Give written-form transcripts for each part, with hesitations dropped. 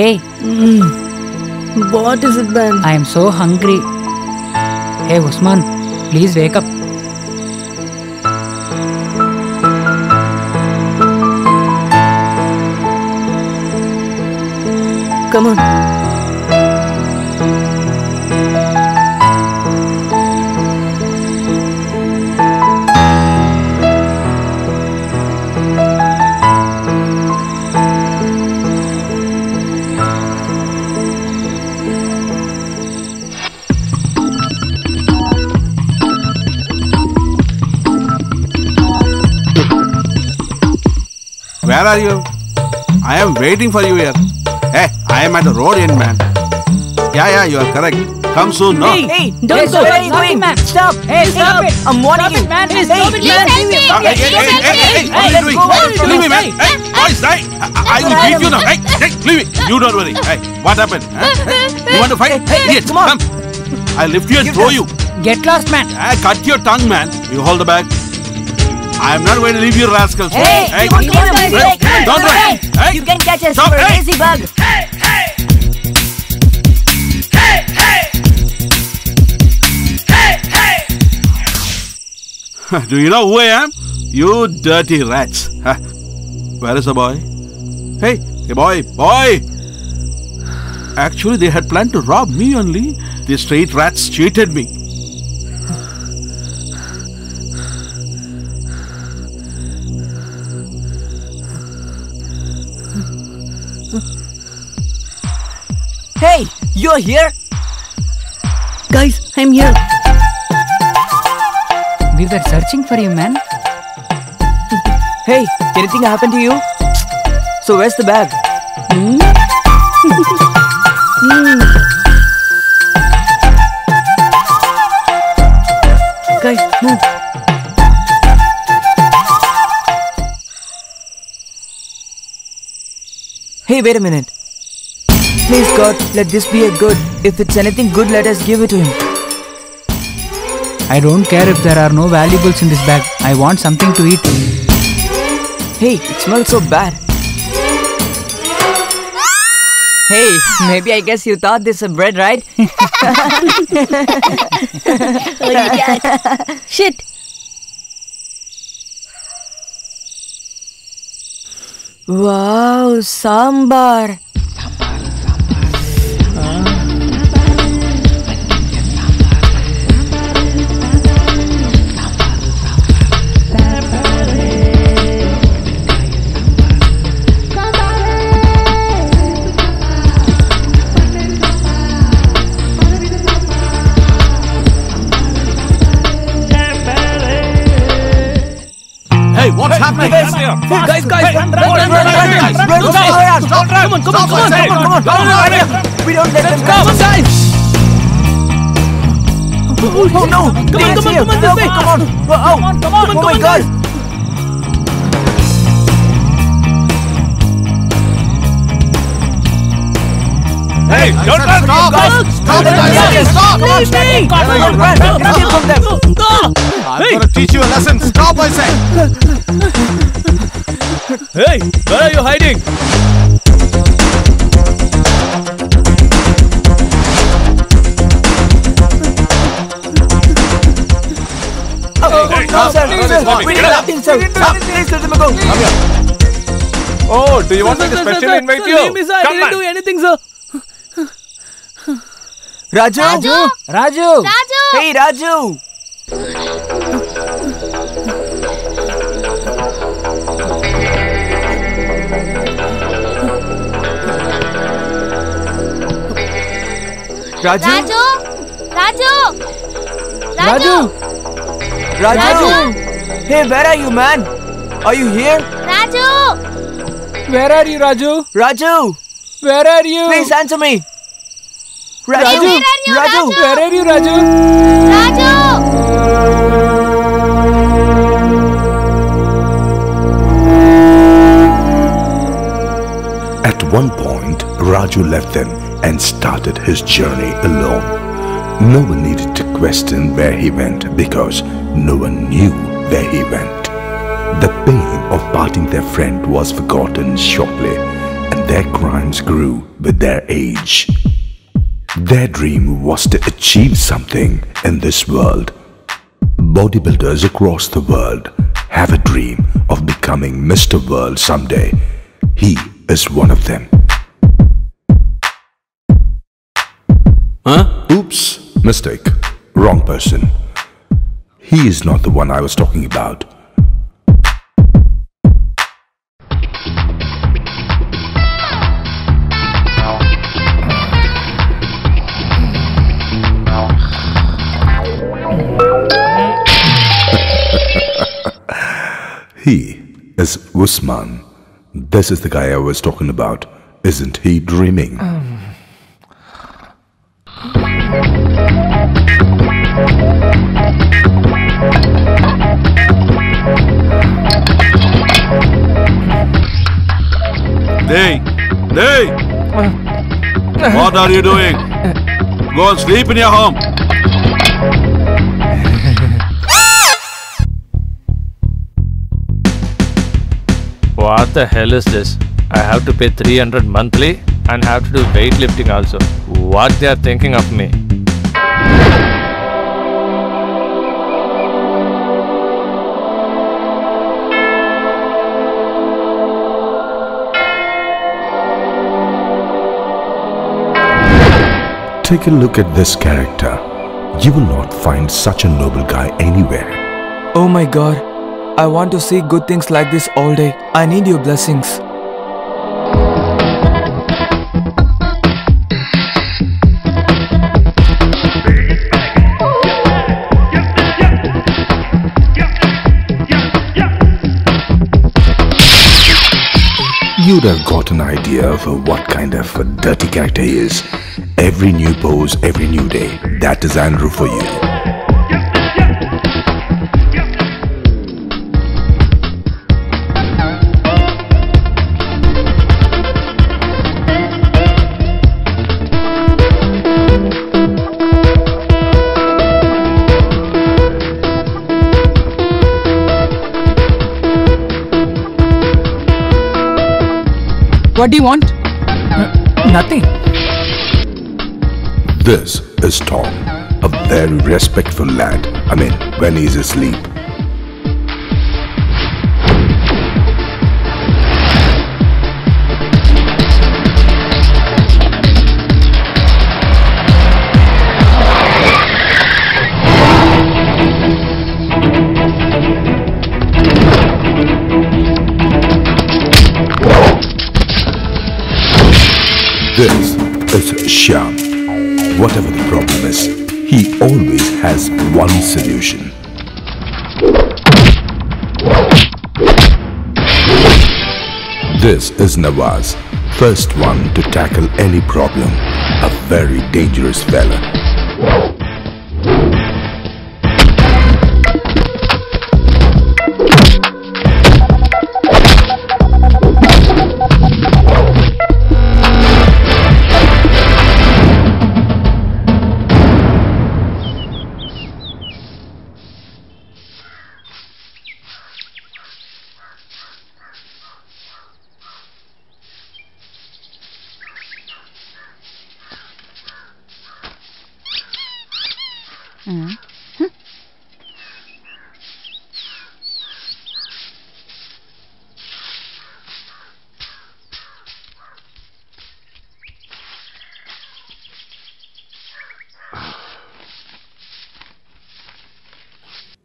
Hey. What is it, Ben? I am so hungry. Hey, Usman, please wake up. Come on. Where are you? I am waiting for you here. Hey, I am at the road end, man. Yeah, you are correct. Come soon, no? Hey, don't go. Where are you going? Stop. Hey, stop it. I'm warning you. Man. Hey, Stop it, man. Hey, what are you doing? Leave me, man. Hey, boys, I will beat you now. Hey, leave me. You don't worry. Hey, what happened? You want to fight? Hey, come on. I'll lift you and throw you. Get lost, man. Cut your tongue, man. You hold the bag. I am not going to leave you rascals. Hey, don't run. Hey, you can catch us stop. for a lazy bug. Do you know who I am? You dirty rats. Where is the boy? Hey, boy. Actually, they had planned to rob me only. The street rats cheated me. Hey, you're here? Guys, I'm here. We were searching for you, man. Hey, anything happened to you? So where's the bag? Guys, move. Hey, wait a minute. Please God, let this be a good. If it's anything good, let us give it to him. I don't care if there are no valuables in this bag. I want something to eat. Hey, it smells so bad. Hey, maybe I guess you thought this is bread, right? Oh, yeah. Shit. Wow, sambar. Hey, what's happening? Guys, run! We don't let them come. Guys! Oh no! Come on, this way! Come on! Oh my God! Hey, don't run! Stop! Leave me! Escape from them! I'm gonna teach you a lesson. Stop, I said! Hey, where are you hiding? No, sir. We did nothing, sir. Please let them go. Come here. Oh, do you want me to specially invite you? Leave me, sir. I didn't do anything, sir. Raju! Hey, Raju! Raju! Hey, where are you, man? Are you here? Where are you, Raju? Raju! Where are you? Please answer me! Raju! Raju! Where are you, Raju? At one point, Raju left them and started his journey alone. No one needed to question where he went because no one knew where he went. The pain of parting their friend was forgotten shortly, and their crimes grew with their age. Their dream was to achieve something in this world. Bodybuilders across the world have a dream of becoming Mr. World someday. He is one of them. Huh? Oops, mistake. Wrong person. He is not the one I was talking about. He is Usman. This is the guy I was talking about. Isn't he dreaming? Hey! Hey! What are you doing? Go and sleep in your home. What the hell is this? I have to pay 300 monthly and have to do weightlifting also. What they are thinking of me? Take a look at this character. You will not find such a noble guy anywhere. Oh my god. I want to see good things like this all day. I need your blessings. You'd have got an idea of what kind of a dirty character he is. Every new pose, every new day. That is Andrew for you. What do you want? Nothing. This is Tom, a very respectful lad. I mean, when he's asleep. This is Shyam. Whatever the problem is, he always has one solution. This is Nawaz, first one to tackle any problem. A very dangerous fella.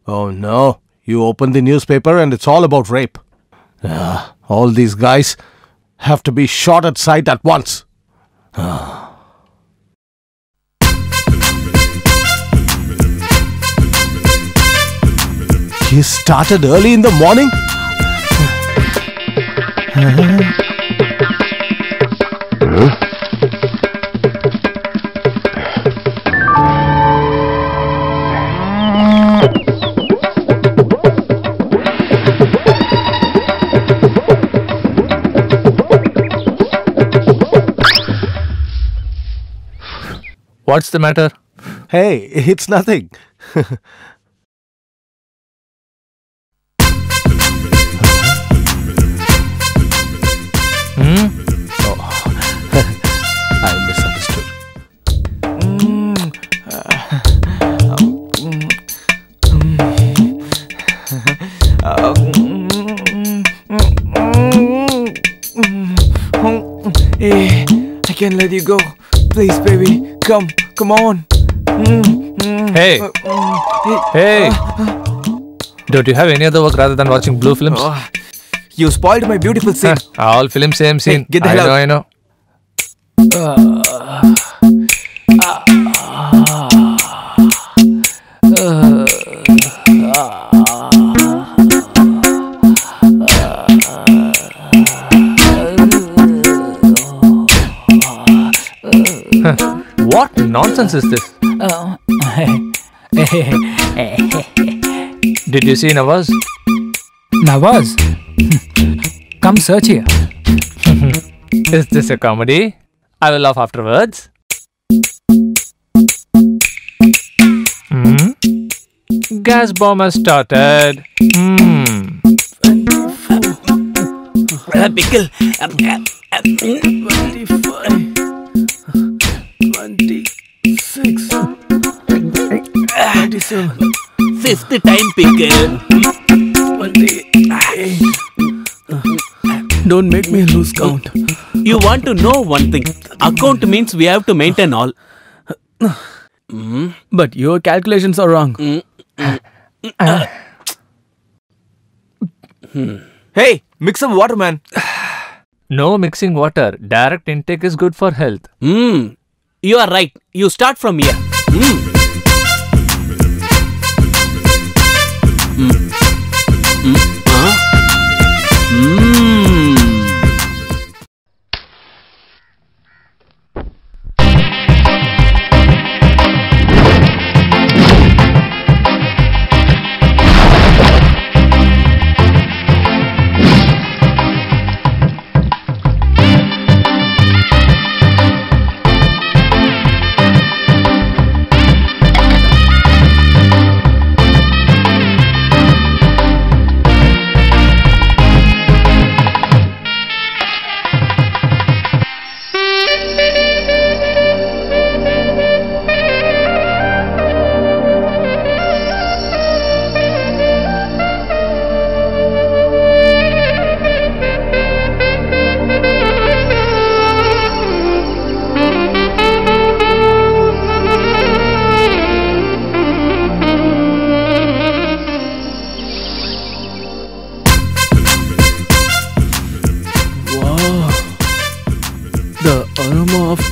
Oh no, you open the newspaper and it's all about rape. All these guys have to be shot at sight at once. He started early in the morning? What's the matter? Hey, it's nothing. can let you go. Please, baby. Come on. Hey. Hey. Don't you have any other work rather than watching blue films? Oh, you spoiled my beautiful scene. All films same scene. Hey, get the hell out. I know. What nonsense is this? Did you see Nawaz? Nawaz? Come search here. Is this a comedy? I will laugh afterwards. Gas bomb has started. Pickle. 26. 27. Fifth time, Pickle. 28. Don't make me lose count. You want to know one thing. Account means we have to maintain all. But your calculations are wrong. Hey, mix some water, man. No mixing water. Direct intake is good for health. You are right. You start from here.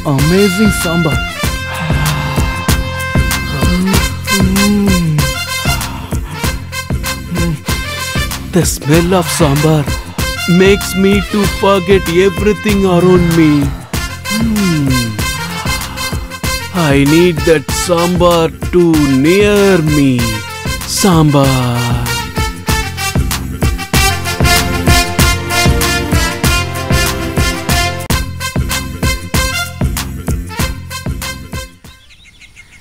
Amazing sambar. The smell of sambar makes me to forget everything around me. I need that sambar to near me. Sambar.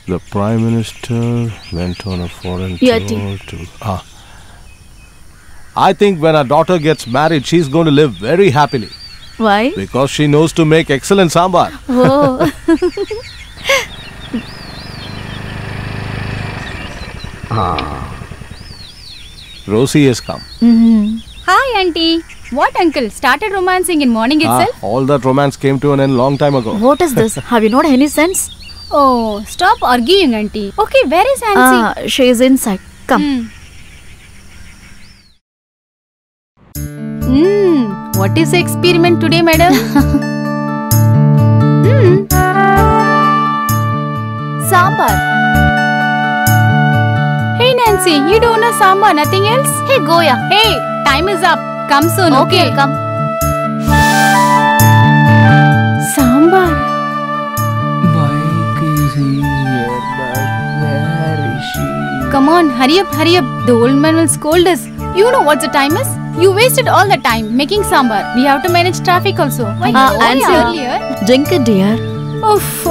The Prime Minister went on a foreign Your tour to... I think when our daughter gets married, she's going to live very happily. Why? Because she knows to make excellent sambar. Oh. Rosie has come. Hi, auntie. What uncle? Started romancing in morning itself? All that romance came to an end long time ago. What is this? Have you not any sense? Oh, stop arguing, auntie. Okay, where is Nancy? She is inside. Come. What is the experiment today, madam? Sambar. Hey, Nancy, you don't know sambar, nothing else? Hey, Goya. Hey, time is up. Come soon, okay? Come. Sambar. Bike is here, but where is she? Come on, hurry up, hurry up. The old man will scold us. You know what the time is? You wasted all the time making sambar. We have to manage traffic also. Why Nancy, earlier? Drink it, dear. Oof.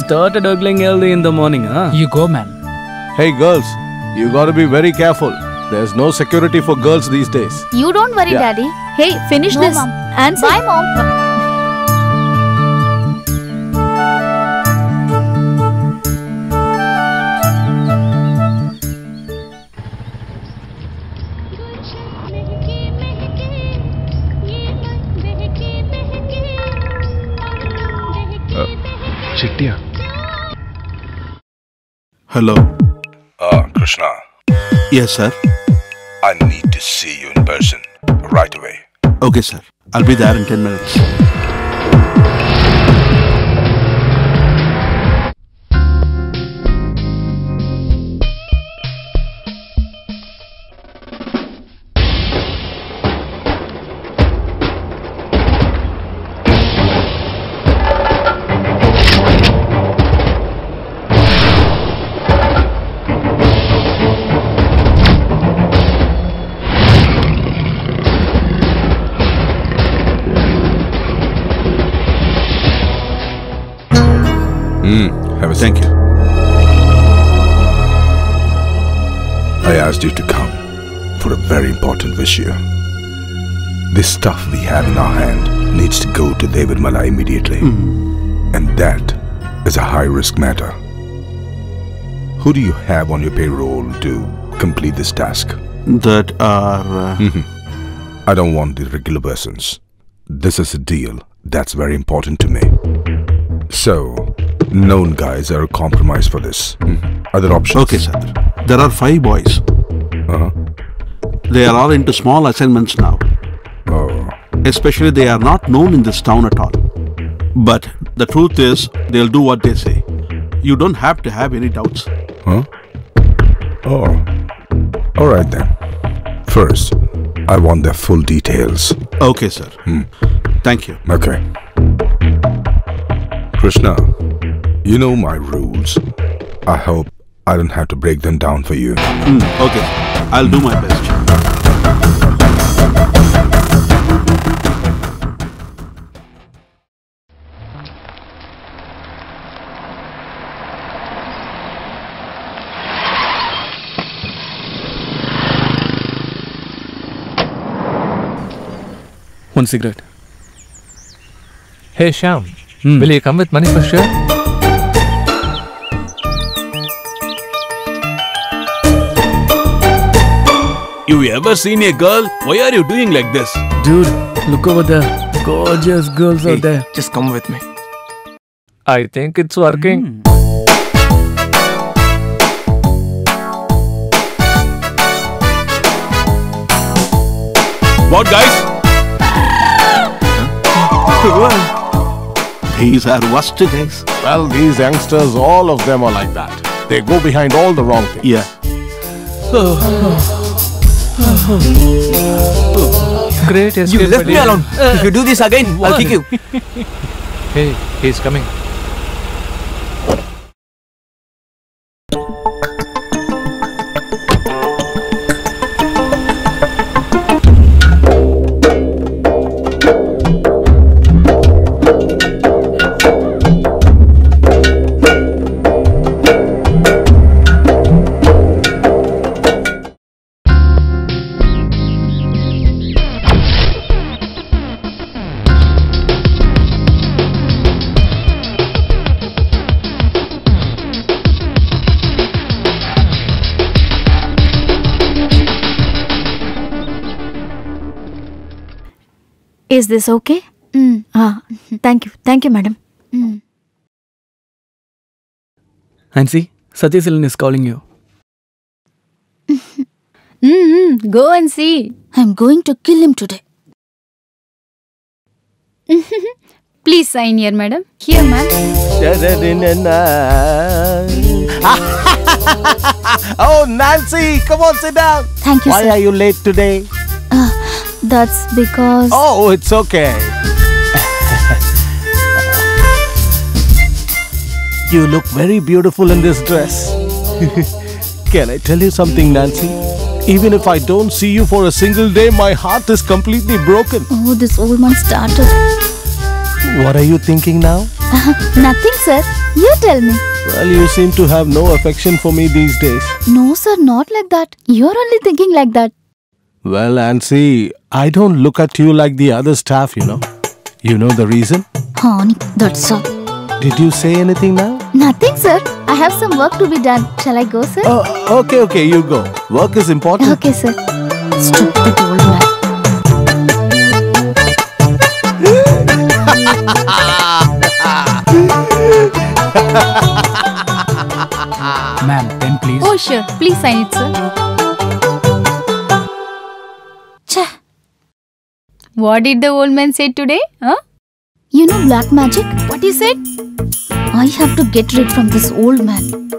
Started ugling early in the morning, huh? You go, man. Hey girls, you got to be very careful. There's no security for girls these days. You don't worry, Yeah. Daddy. Hey, finish this. Mom. Answer. Bye, Mom. Hello. Krishna, Yes, sir. I need to see you in person right away. Okay, sir. I'll be there in 10 minutes. Have a Thank seat. you. I asked you to come for a very important issue. This stuff we have in our hand needs to go to David Mala immediately. And that is a high-risk matter. Who do you have on your payroll to complete this task? That are... I don't want the regular persons. This is a deal that's very important to me. So, known guys are a compromise for this. Other options? Okay, sir. There are 5 boys. They are all into small assignments now. Oh. Especially they are not known in this town at all. But the truth is, they'll do what they say. You don't have to have any doubts. Huh? Oh. Alright then. First, I want their full details. Okay, sir. Thank you. Okay. Krishna, you know my rules. I hope I don't have to break them down for you. Okay, I'll do my best. One cigarette. Hey Shyam, will you come with money for sure? You ever seen a girl? Why are you doing like this? Dude, look over there. Gorgeous girls out there. Just come with me. I think it's working. What, guys? These are worst guys. Well, these youngsters, all of them are like that. They go behind all the wrong things. Yeah. Great escape. You left me buddy. alone. If you do this again, I'll kick you. Hey, he's coming. Is this okay? Thank you, madam. Nancy, Satyaseelan is calling you. Go and see. I'm going to kill him today. Please sign here, madam. Here, ma'am. Oh, Nancy, come on, sit down. Thank you, Why sir. are you late today? That's because... Oh, it's okay. You look very beautiful in this dress. Can I tell you something, Nancy? Even if I don't see you for a single day, my heart is completely broken. Oh, this old man started. What are you thinking now? Nothing, sir. You tell me. Well, you seem to have no affection for me these days. No, sir, not like that. You're only thinking like that. Well, Nancy, I don't look at you like the other staff, you know. You know the reason? Honey, that's all. Did you say anything now? Nothing, sir. I have some work to be done. Shall I go, sir? Oh, okay, you go. Work is important. Okay, sir. Stupid old man. Ma'am, pen please. Oh, sure. Please sign it, sir. What did the old man say today? Huh? You know black magic? What he said? I have to get rid from this old man.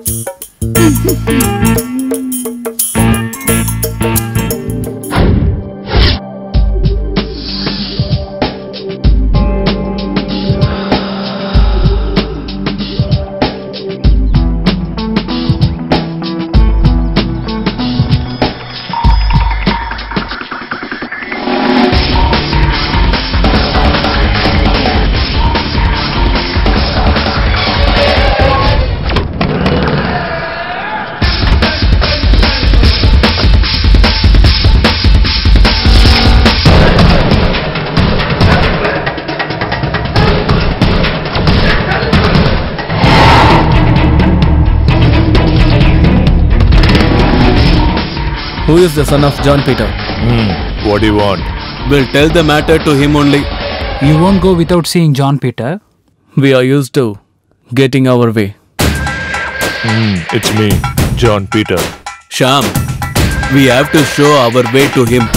Who is the son of John Peter? What do you want? We'll tell the matter to him only. You won't go without seeing John Peter. We are used to getting our way. It's me, John Peter. Sham, we have to show our way to him.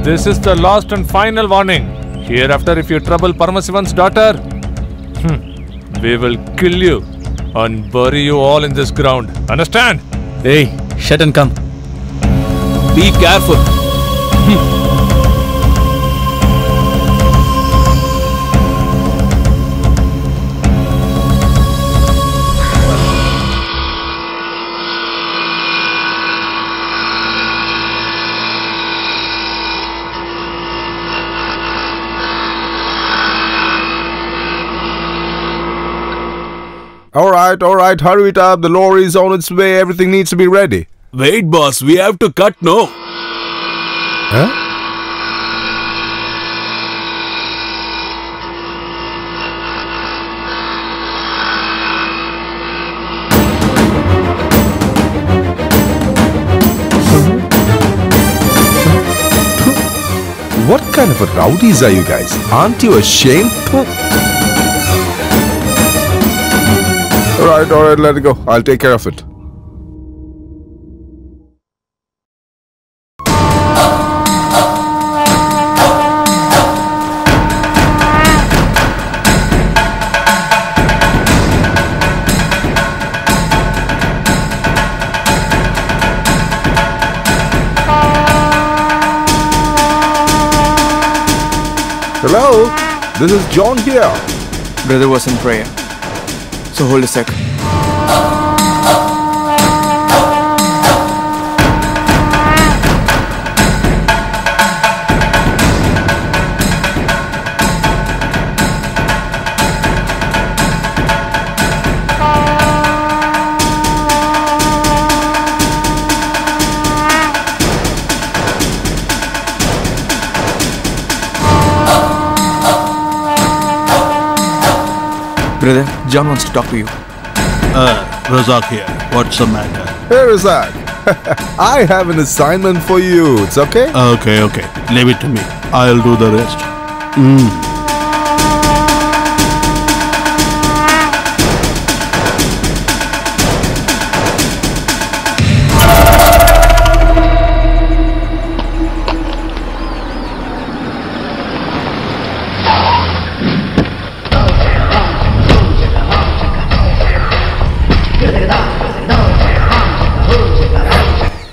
This is the last and final warning. Hereafter, if you trouble Paramasivan's daughter, we will kill you and bury you all in this ground. Understand? Hey, shut and come. Be careful. Alright, hurry it up. The lorry is on its way. Everything needs to be ready. Wait, boss, we have to cut, no? Huh? What kind of a rowdies are you guys? Aren't you ashamed? Alright, let it go. I'll take care of it. Hello? This is John here. Brother was in prayer. So hold a sec. Brother, John wants to talk to you. Razak here. What's the matter? Hey, Razak. I have an assignment for you. It's okay? Okay. Leave it to me. I'll do the rest.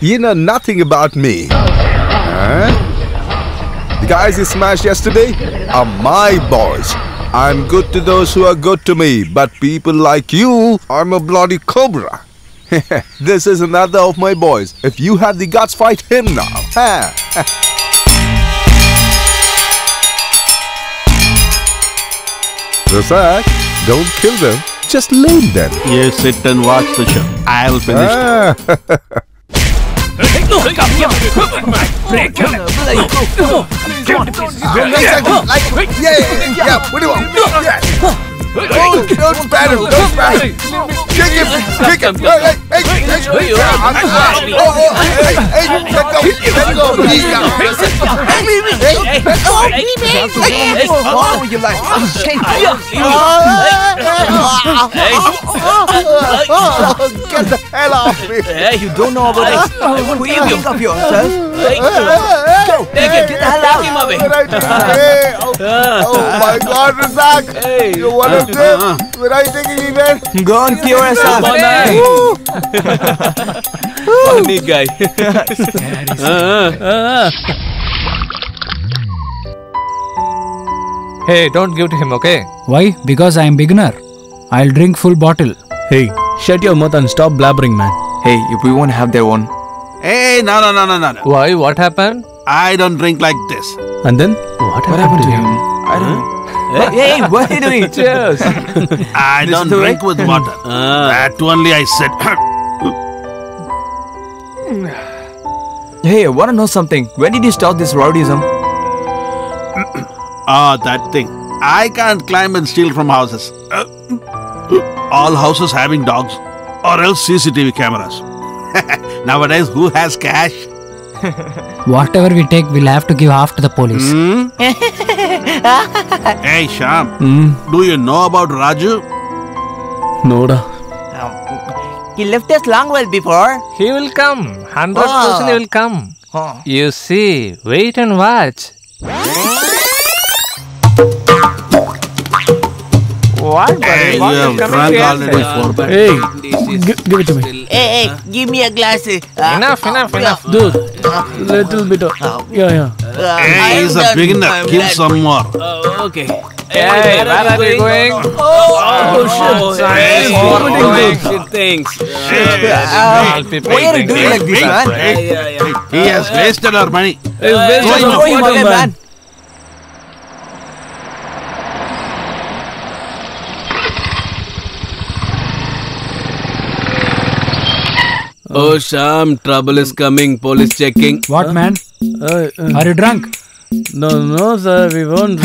You know nothing about me. Huh? The guys you smashed yesterday are my boys. I'm good to those who are good to me, but people like you, I'm a bloody cobra. This is another of my boys. If you have the guts, fight him now. Rasak, don't kill them. Just lame them. You sit and watch the show. I'll finish it. Yeah, what do you want? Don't spat him, don't spat him. Kick him, kick him. Hey, let go. What's wrong with your life? Get the hell off me. Hey, you don't know about it. Who you think of yourself? Go, get the hell out. Oh my God, Razak. You're one of them. Where are you taking me, man? Go on, cure yourself. Funny guy. Hey, don't give to him, okay? Why? Because I am beginner. I'll drink full bottle. Hey, shut your mouth and stop blabbering, man. Hey, if we won't have their one. Hey, no. Why? What happened? I don't drink like this. And then? What happened to him? I don't know. Hey, what are you doing? Cheers. I don't drink with water. That only I said. Hey, I want to know something. When did you start this rowdyism? That thing. I can't climb and steal from houses. All houses having dogs or else CCTV cameras. Nowadays, who has cash? Whatever we take, we'll have to give half to the police. Hey, Sham. Do you know about Raju? No, da. He left us long while before. He will come. 100% he will come. You see, wait and watch. What? Hey, you have drunk already for Hey, give it to me. Hey, give me a glass. Enough. Dude, little bit of... Yeah. Hey, he's a beginner. Give some more. Okay. Hey, where are you going? Oh shit. Hey, Shit things. Why are you doing like this, man? Yeah. He has wasted our money. Throw him away, man. Oh Sham, trouble is coming. Police checking. What, man? Are you drunk? No, sir, we won't.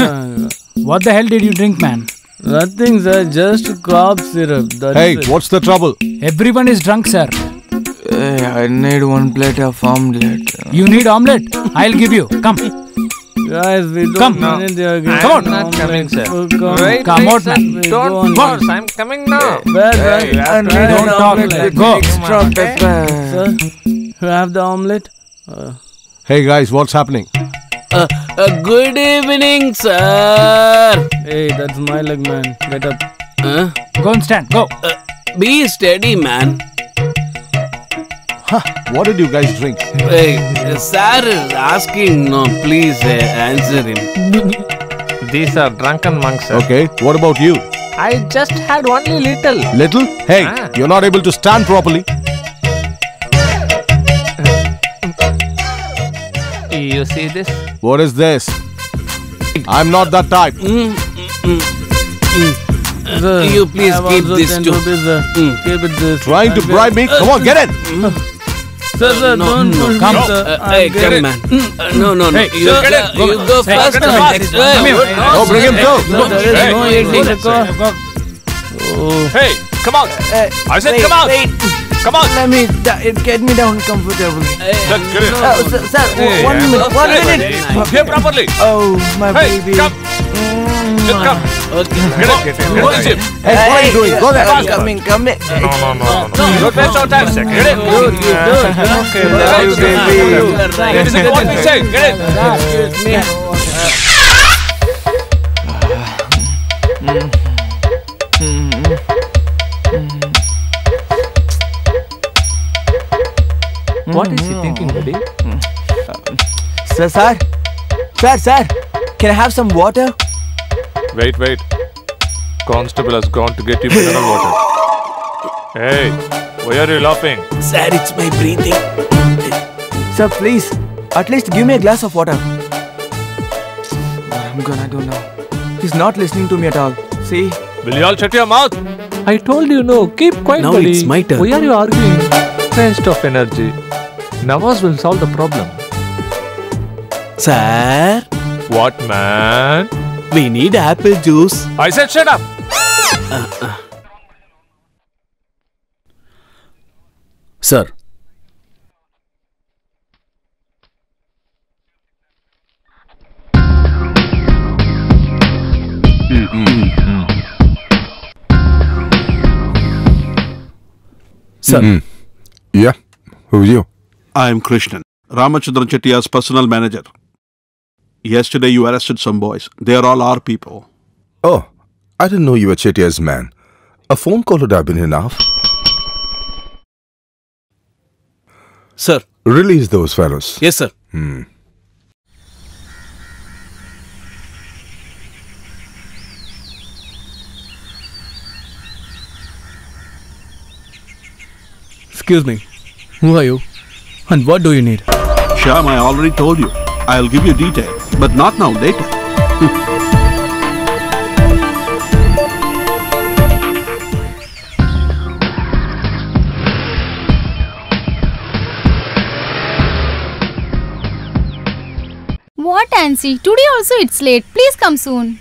What the hell did you drink, man? Nothing, sir, just cough syrup. Hey, what's the trouble? Everyone is drunk, sir. Hey, I need one plate of omelette. You need omelette? I'll give you. Come. Guys, we don't Come. manage the Come on. I'm not coming, sir. Wait, Come out, man. Don't force. I'm coming now. I need Don't an talk. omelette with Go. extra pepper. Sir, you have the omelette? Hey guys, what's happening? Good evening, sir. Hey, that's my leg, man. Get up. Go and stand. Go. Be steady, man. What did you guys drink? Hey, sir is asking. No, please answer him. These are drunken monks, sir. Okay, what about you? I just had only little. Little? Hey, Ah. you're not able to stand properly. You see this? What is this? I'm not that type. Sir, You please I have keep also this 10 too. rupees, sir. Keep it this. Trying to bribe me? Come on, get in. Sir, don't push Come. me, sir. Hey, come man. No. Hey, You sir, go first. get fast. Come here. Oh, bring him too. Sir, there is no eating the car. Hey, come out. I said come out. Come on. Let me get me down comfortably. Sir, Hey, 1 minute. 1 minute. Here properly. Oh, my Hey, baby. come. Just come. Get on the jeep. Hey, what are you doing? Go there. Coming. No. Don't waste our time. Get in. Okay, Love you, baby. Ladies and what we say. Get in. What is he thinking, buddy? Sir. Can I have some water? Wait. Constable has gone to get you mineral water. Hey, why are you laughing? Sir, it's my breathing. Sir, please. At least give me a glass of water. What I'm gonna do now? He's not listening to me at all. See? Will you all shut your mouth? I told you no. Keep quiet, Now buddy. it's my turn. Why are you arguing? Waste of energy. Nawaz will solve the problem. Sir, What, man? we need apple juice. I said shut up. Sir. Sir. Yeah, who's you? I am Krishnan, Ramachandran Chettiar's personal manager. Yesterday you arrested some boys. They are all our people. Oh, I didn't know you were Chettiar's man. A phone call would have been enough. Sir. Release those fellows. Yes, sir. Excuse me. Who are you? And what do you need? Shyam, I already told you. I'll give you detail, but not now, later. What, Nancy? Today also it's late. Please come soon.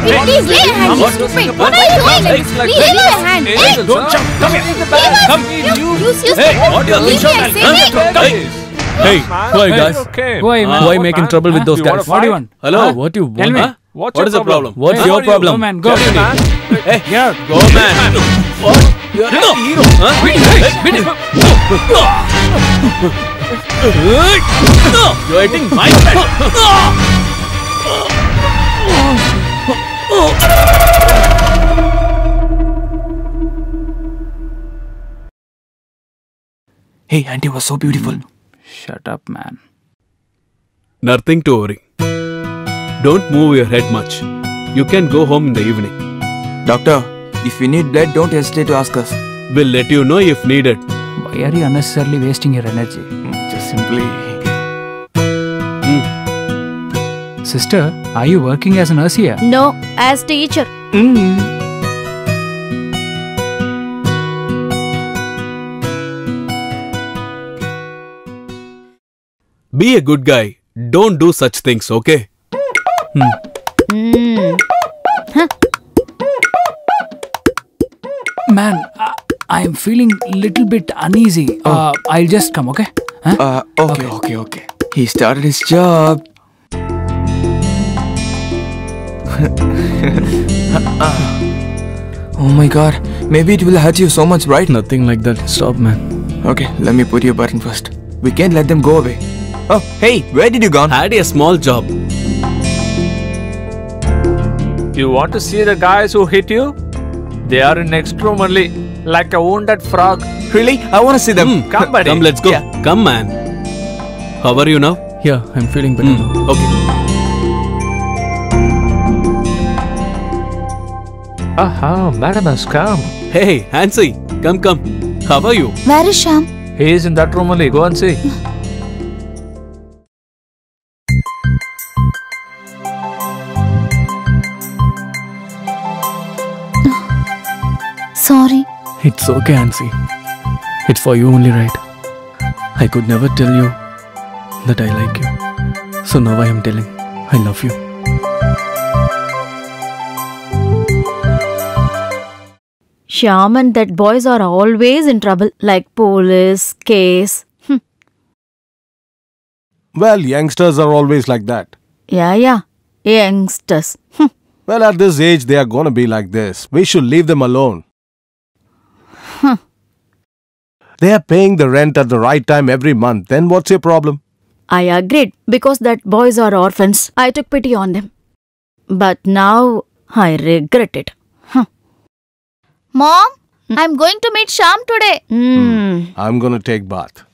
Please lay a hand, you stupid. What are you doing? Please lay a hand. Hey, Don't jump. Come here. Come. You stupid. what are you Leave me, I say. Hey, who are you guys? Okay. Who are you making trouble with those guys? What do you want? Hello? What do you want? Tell me. Huh? What is the problem? What's your problem? Go, man. Go. Hey, Get out. go, man. What? You're a hero. Huh? You're hitting my friend. Hey, auntie was so beautiful. Shut up, man. Nothing to worry. Don't move your head much. You can go home in the evening. Doctor, if you need blood, don't hesitate to ask us. We'll let you know if needed. Why are you unnecessarily wasting your energy? Just simply... Sister, are you working as a nurse here? No, as teacher. Be a good guy. Don't do such things, okay? Man, I am feeling little bit uneasy. I'll just come, okay? Huh? Okay. He started his job. Oh my god, maybe it will hurt you so much, right? Nothing like that. Stop, man. Okay, let me put your button first. We can't let them go away. Oh, hey, where did you go? Had a small job. You want to see the guys who hit you? They are in next room only, like a wounded frog. Really? I want to see them. Come, buddy. Come, let's go. Yeah. Come, man. How are you now? Yeah, I'm feeling better now. Okay. Aha, madam has come. Hey, Hansi, come. How are you? Where is Shyam? He is in that room only. Go and see. Sorry. It's okay, Ansi. It's for you only, right? I could never tell you that I like you. So now I am telling. I love you. Shyam and that boys are always in trouble, like police, case. Well, youngsters are always like that. Yeah. Youngsters. Well, at this age, they are gonna be like this. We should leave them alone. They are paying the rent at the right time every month. Then what's your problem? I agreed because that boys are orphans. I took pity on them. But now I regret it. Mom, I'm going to meet Shyam today. I'm gonna take bath.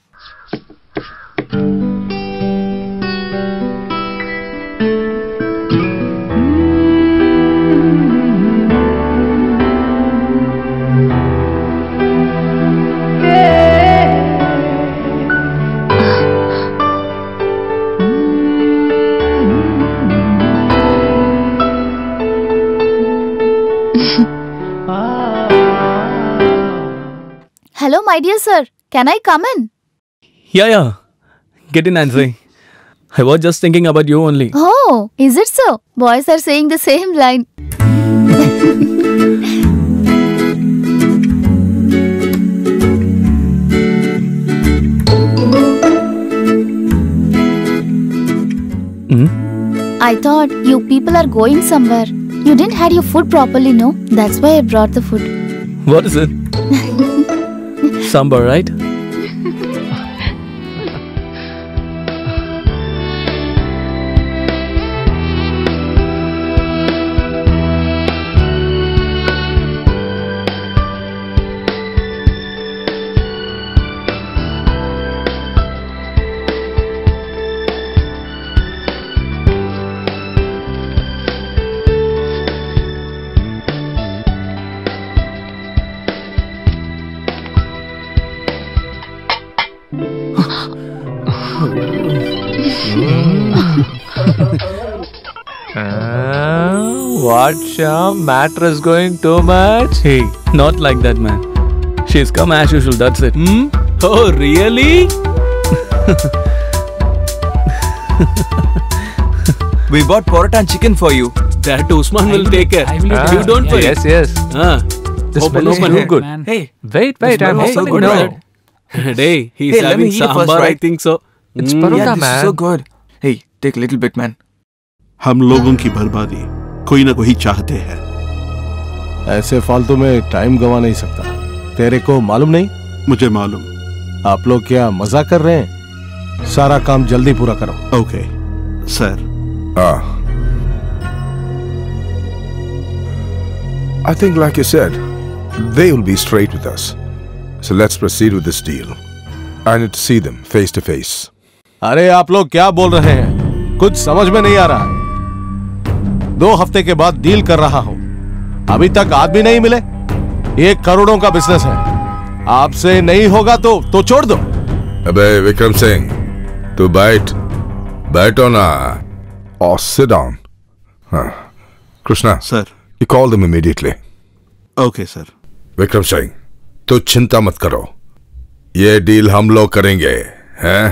Hello, my dear sir. Can I come in? Yeah. Get in, Ansi. I was just thinking about you only. Oh, is it so? Boys are saying the same line. I thought you people are going somewhere. You didn't had your food properly, no? That's why I brought the food. What is it? Sambar, right? What, Shyam? Matter is going too much? Hey, not like that, man. She's come as usual, that's it. Oh, really? We bought porota and chicken for you. That Usman will take care. You don't worry. Yes. Open. Too good. Man. Hey, Wait. I'm so opening good, now. right? Hey, he's Hey, let me having eat it sambar, first, I right? think so. It's yeah, parota, this man. is so good. Hey, take a little bit, man. हम लोगों की बर्बादी कोई ना कोई चाहते हैं। ऐसे फालतू में टाइम गवा नहीं सकता। तेरे को मालूम नहीं? मुझे मालूम। आप लोग क्या मजाक कर रहे हैं? सारा काम जल्दी पूरा करो। Okay, sir. I think, like you said, they will be straight with us. So let's proceed with this deal. I need to see them face to face. अरे आप लोग क्या बोल रहे हैं? कुछ समझ में नहीं आ रहा है। 2 हफ्ते के बाद डील कर रहा हूं। अभी तक आदमी नहीं मिले। ये करोड़ों का बिजनेस है। आपसे नहीं होगा तो छोड़ दो। अबे विक्रम सिंह, तू बैठो ना, or sit down. Krishna, sir. you call them immediately. Okay sir. Vikram Singh, तो चिंता मत करो, ये डील हम लोग करेंगे, हैं?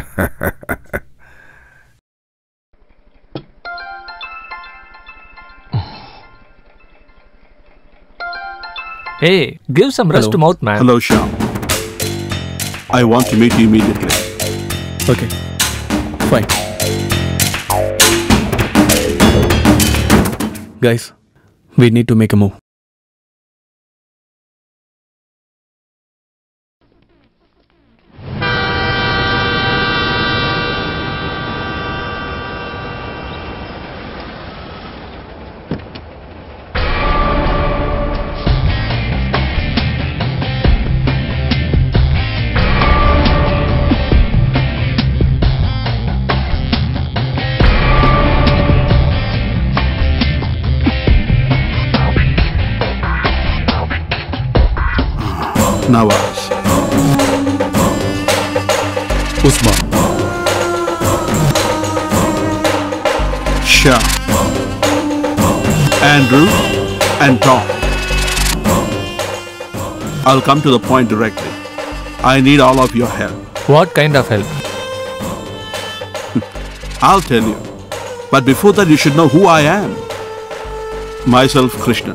Hey, give some rest to mouth, man. Hello, Shyam. I want to meet you immediately. Okay. Fine. Guys, we need to make a move. Nawaz. Usman. Shyam. Andrew and Tom. I'll come to the point directly. I need all of your help. What kind of help? I'll tell you. But before that, you should know who I am. Myself, Krishna.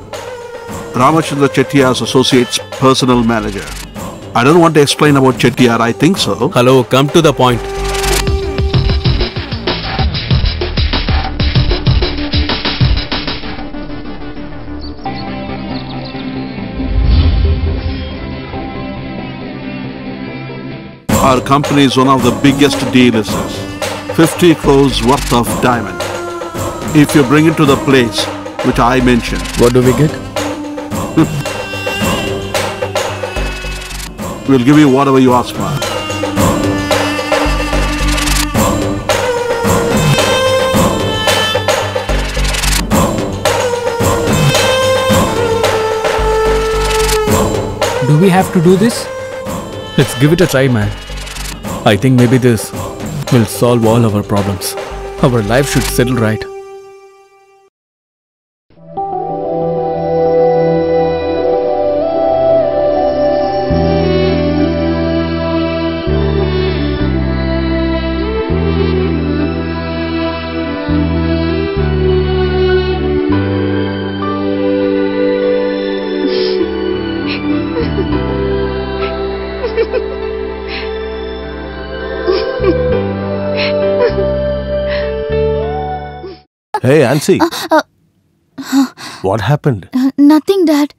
Ramachandra Chettiar's associate's personal manager. I don't want to explain about Chettiar, I think so. Hello, come to the point. Our company is one of the biggest dealers. 50 crores worth of diamond. If you bring it to the place which I mentioned. What do we get? We'll give you whatever you ask for. Do we have to do this? Let's give it a try, man. I think maybe this will solve all our problems. Our life should settle right. Hey, Ansi. What happened? Nothing, Dad.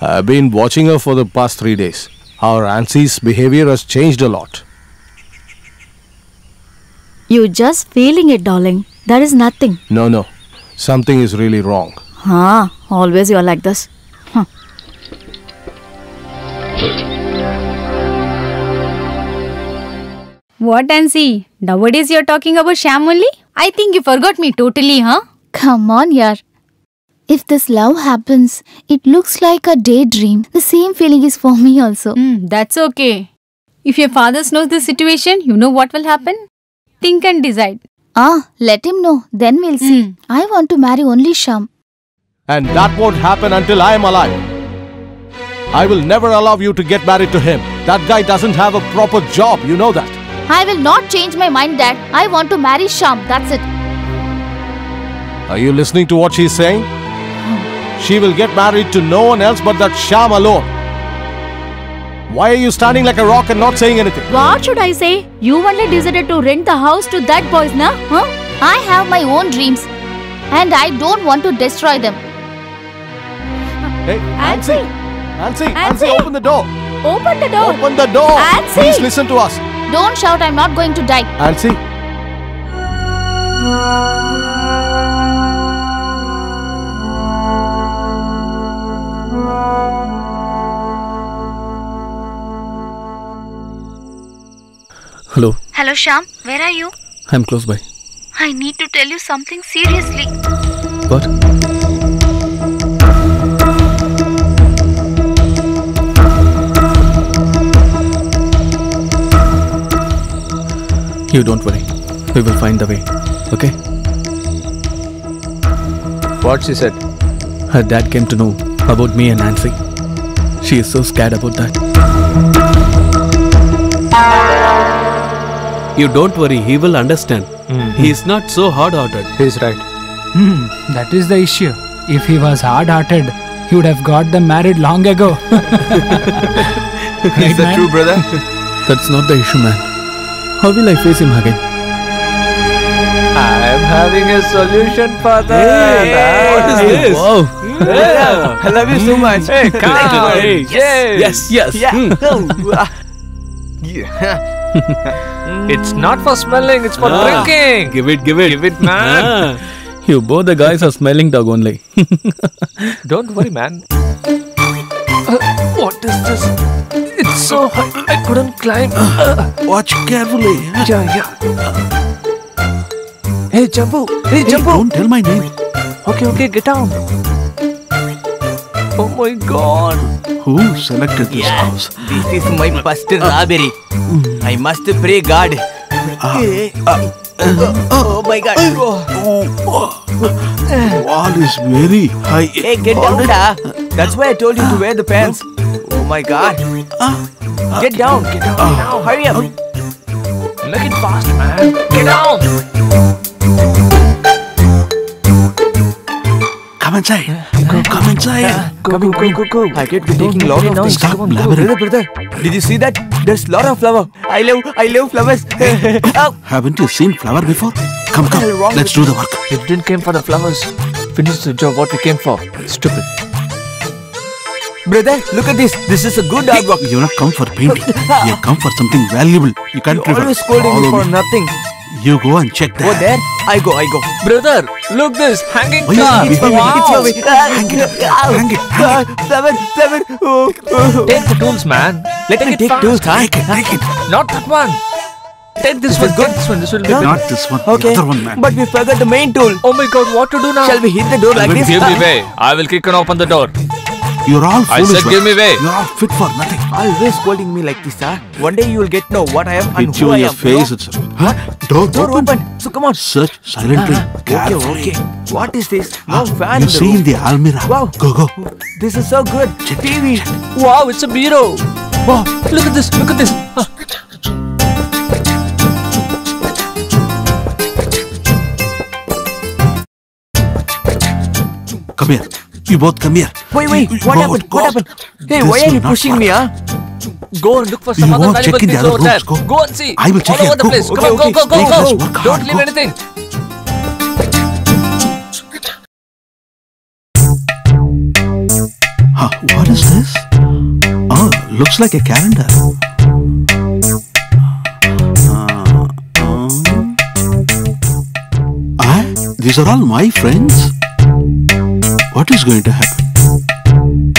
I've been watching her for the past 3 days. Our Ansi's behavior has changed a lot. You just feeling it, darling. That is nothing. No. Something is really wrong. Always you're like this. What, Nancy? Nowadays you're talking about Sham only? I think you forgot me totally, huh? Come on, yaar. If this love happens, it looks like a daydream. The same feeling is for me also. That's okay. If your father knows the situation, you know what will happen? Think and decide. Let him know. Then we'll see. I want to marry only Sham. And that won't happen until I am alive. I will never allow you to get married to him. That guy doesn't have a proper job, you know that. I will not change my mind, Dad. I want to marry Sham. That's it. Are you listening to what she's saying? She will get married to no one else but that Sham alone. Why are you standing like a rock and not saying anything? What should I say? You only decided to rent the house to that boys, na? I have my own dreams. And I don't want to destroy them. Hey, Ansi! Ansi, open the door! Open the door! Open the door! Ansi! Please listen to us. Don't shout, I'm not going to die. Ansi? Hello. Hello, Sham. Where are you? I'm close by. I need to tell you something seriously. What? You don't worry. We will find the way. Okay? What she said? Her dad came to know about me and Nancy. She is so scared about that. You don't worry, he will understand. He is not so hard-hearted. He's right. That is the issue. If he was hard-hearted, he would have got them married long ago. Is that true, brother? That's not the issue, man. How will I face him again? I'm having a solution for that. Hey, what is this? Wow. I love you so much. Hey, come. Hey, yes. It's not for smelling, it's for drinking. Give it. Give it, man. You both the guys are smelling dog only. Don't worry, man. What is this? It's so high, I couldn't climb. Watch carefully. Yeah. Hey, Jambu. Hey, Jambu. Don't tell my name. Okay, get down. Oh my God. Who selected this house? This is my first robbery. I must pray God. Oh my God. Wall is very high. Hey, get down, da. That's why I told you to wear the pants. Oh my God. Get down now. Hurry up. Make it fast, man. Get down. Come inside. Come inside. Go. I get to taking lot of things. Stop blabbering. Brother. Did you see that? There's lot of flower. I love flowers. Haven't you seen flower before? Come. Let's do the work. We didn't came for the flowers. Finish the job what we came for. Stupid. Brother, look at this. This is a good artwork. You're not come for painting. You come for something valuable. You can't You're always scolding me for nothing. You go and check that. Go there. I go. Brother, look this hanging Oh, car. yeah, It's your way. Hang it up. Flower. Oh. Take the tools, man. Let me take tools, huh? Take it. Not that one. Take this one. Get this one. This will be good. Not this one. Okay. The other one, man. But we forgot the main tool. Oh my God, what to do now? Shall we hit the door like this? Give me way. I will kick and open the door. You're all I foolish. said give me way. You're all fit for nothing. Always scolding me like this, huh? One day you will get know what I am and Hit who you I in your am. face. It's Huh? Door open. So come on. Search silently. Okay. What is this? No fan You in the see room. in the almirah. Wow. Go. This is so good. TV. Wow, it's a bureau. Wow, look at this. Come here. You both come here. Wait. What happened? Hey, This why are will you not pushing work. me, huh? Go and look for some You other won't valuable check in the things other over there. rooms. Go. Go and see. I will check all here. over the Go. place. Okay, Come on, go. Let's work hard. Don't leave Go. anything. What is this? Oh, looks like a calendar. These are all my friends. What is going to happen?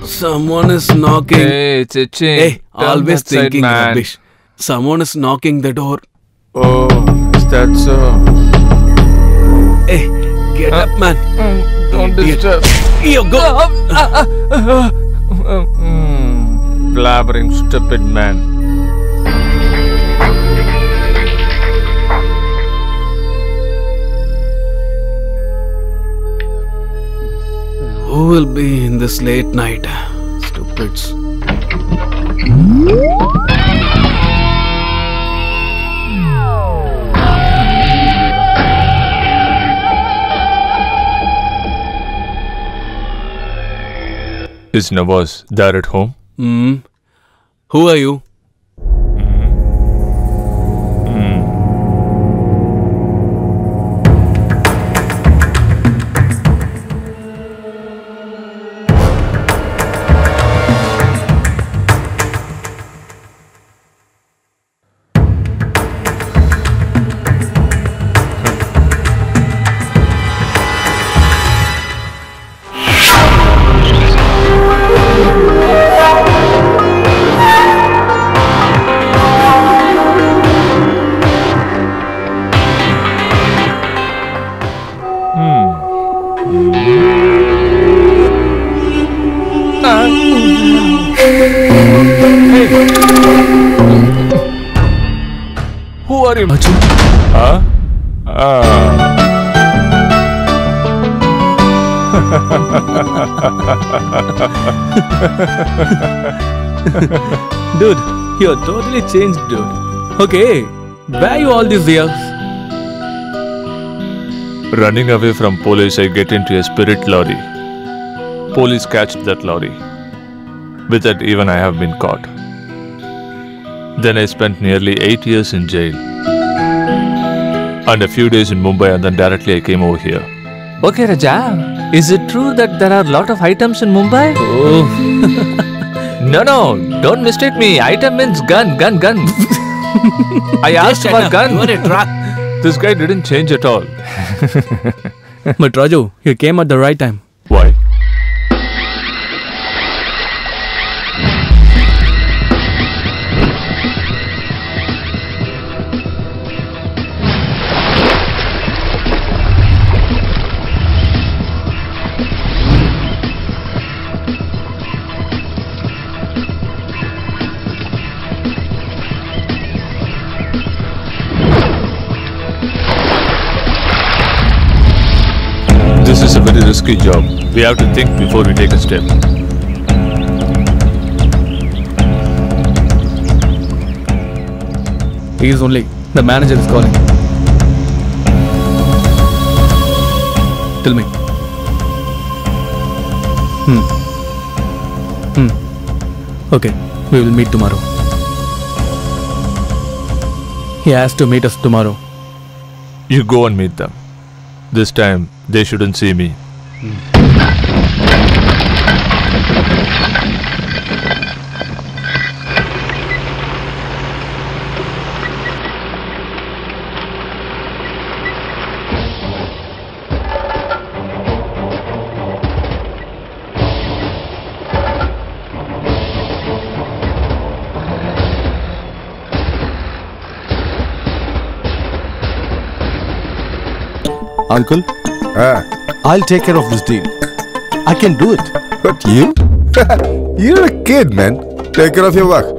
Someone is knocking. Hey, it's itching. Hey, Turn always that side, thinking man. rubbish. Someone is knocking the door. Oh, is that so? Hey, get up, man. Don't disturb. You go. Blabbering stupid man. Who will be in this late night? Stupids. Is Nawaz there at home? Who are you? are you? Huh? Dude, you're totally changed, dude. Okay, where are you all these years? Running away from police, I get into a spirit lorry. Police catch that lorry. With that, even I have been caught. Then I spent nearly 8 years in jail. And a few days in Mumbai, and then directly I came over here. Okay, Raja. Is it true that there are a lot of items in Mumbai? Oh. No, don't mistake me. Item means gun. I asked for gun. You are a truck. This guy didn't change at all. But Raju, you came at the right time. Why? This is a very risky job. We have to think before we take a step. He is only. The manager is calling. Tell me. Okay, we will meet tomorrow. He has to meet us tomorrow. You go and meet them. This time, they shouldn't see me. Uncle, I'll take care of this deal. I can do it. But you? You're a kid, man. Take care of your work.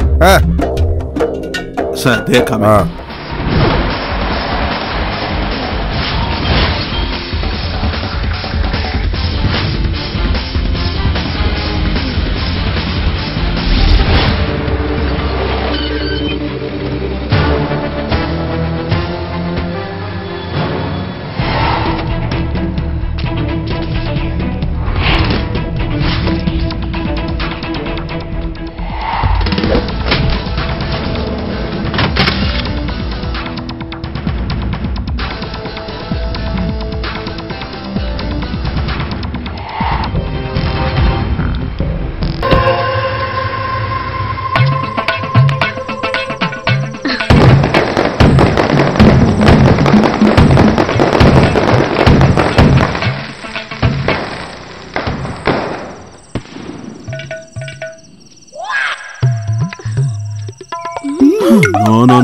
Sir, they're coming.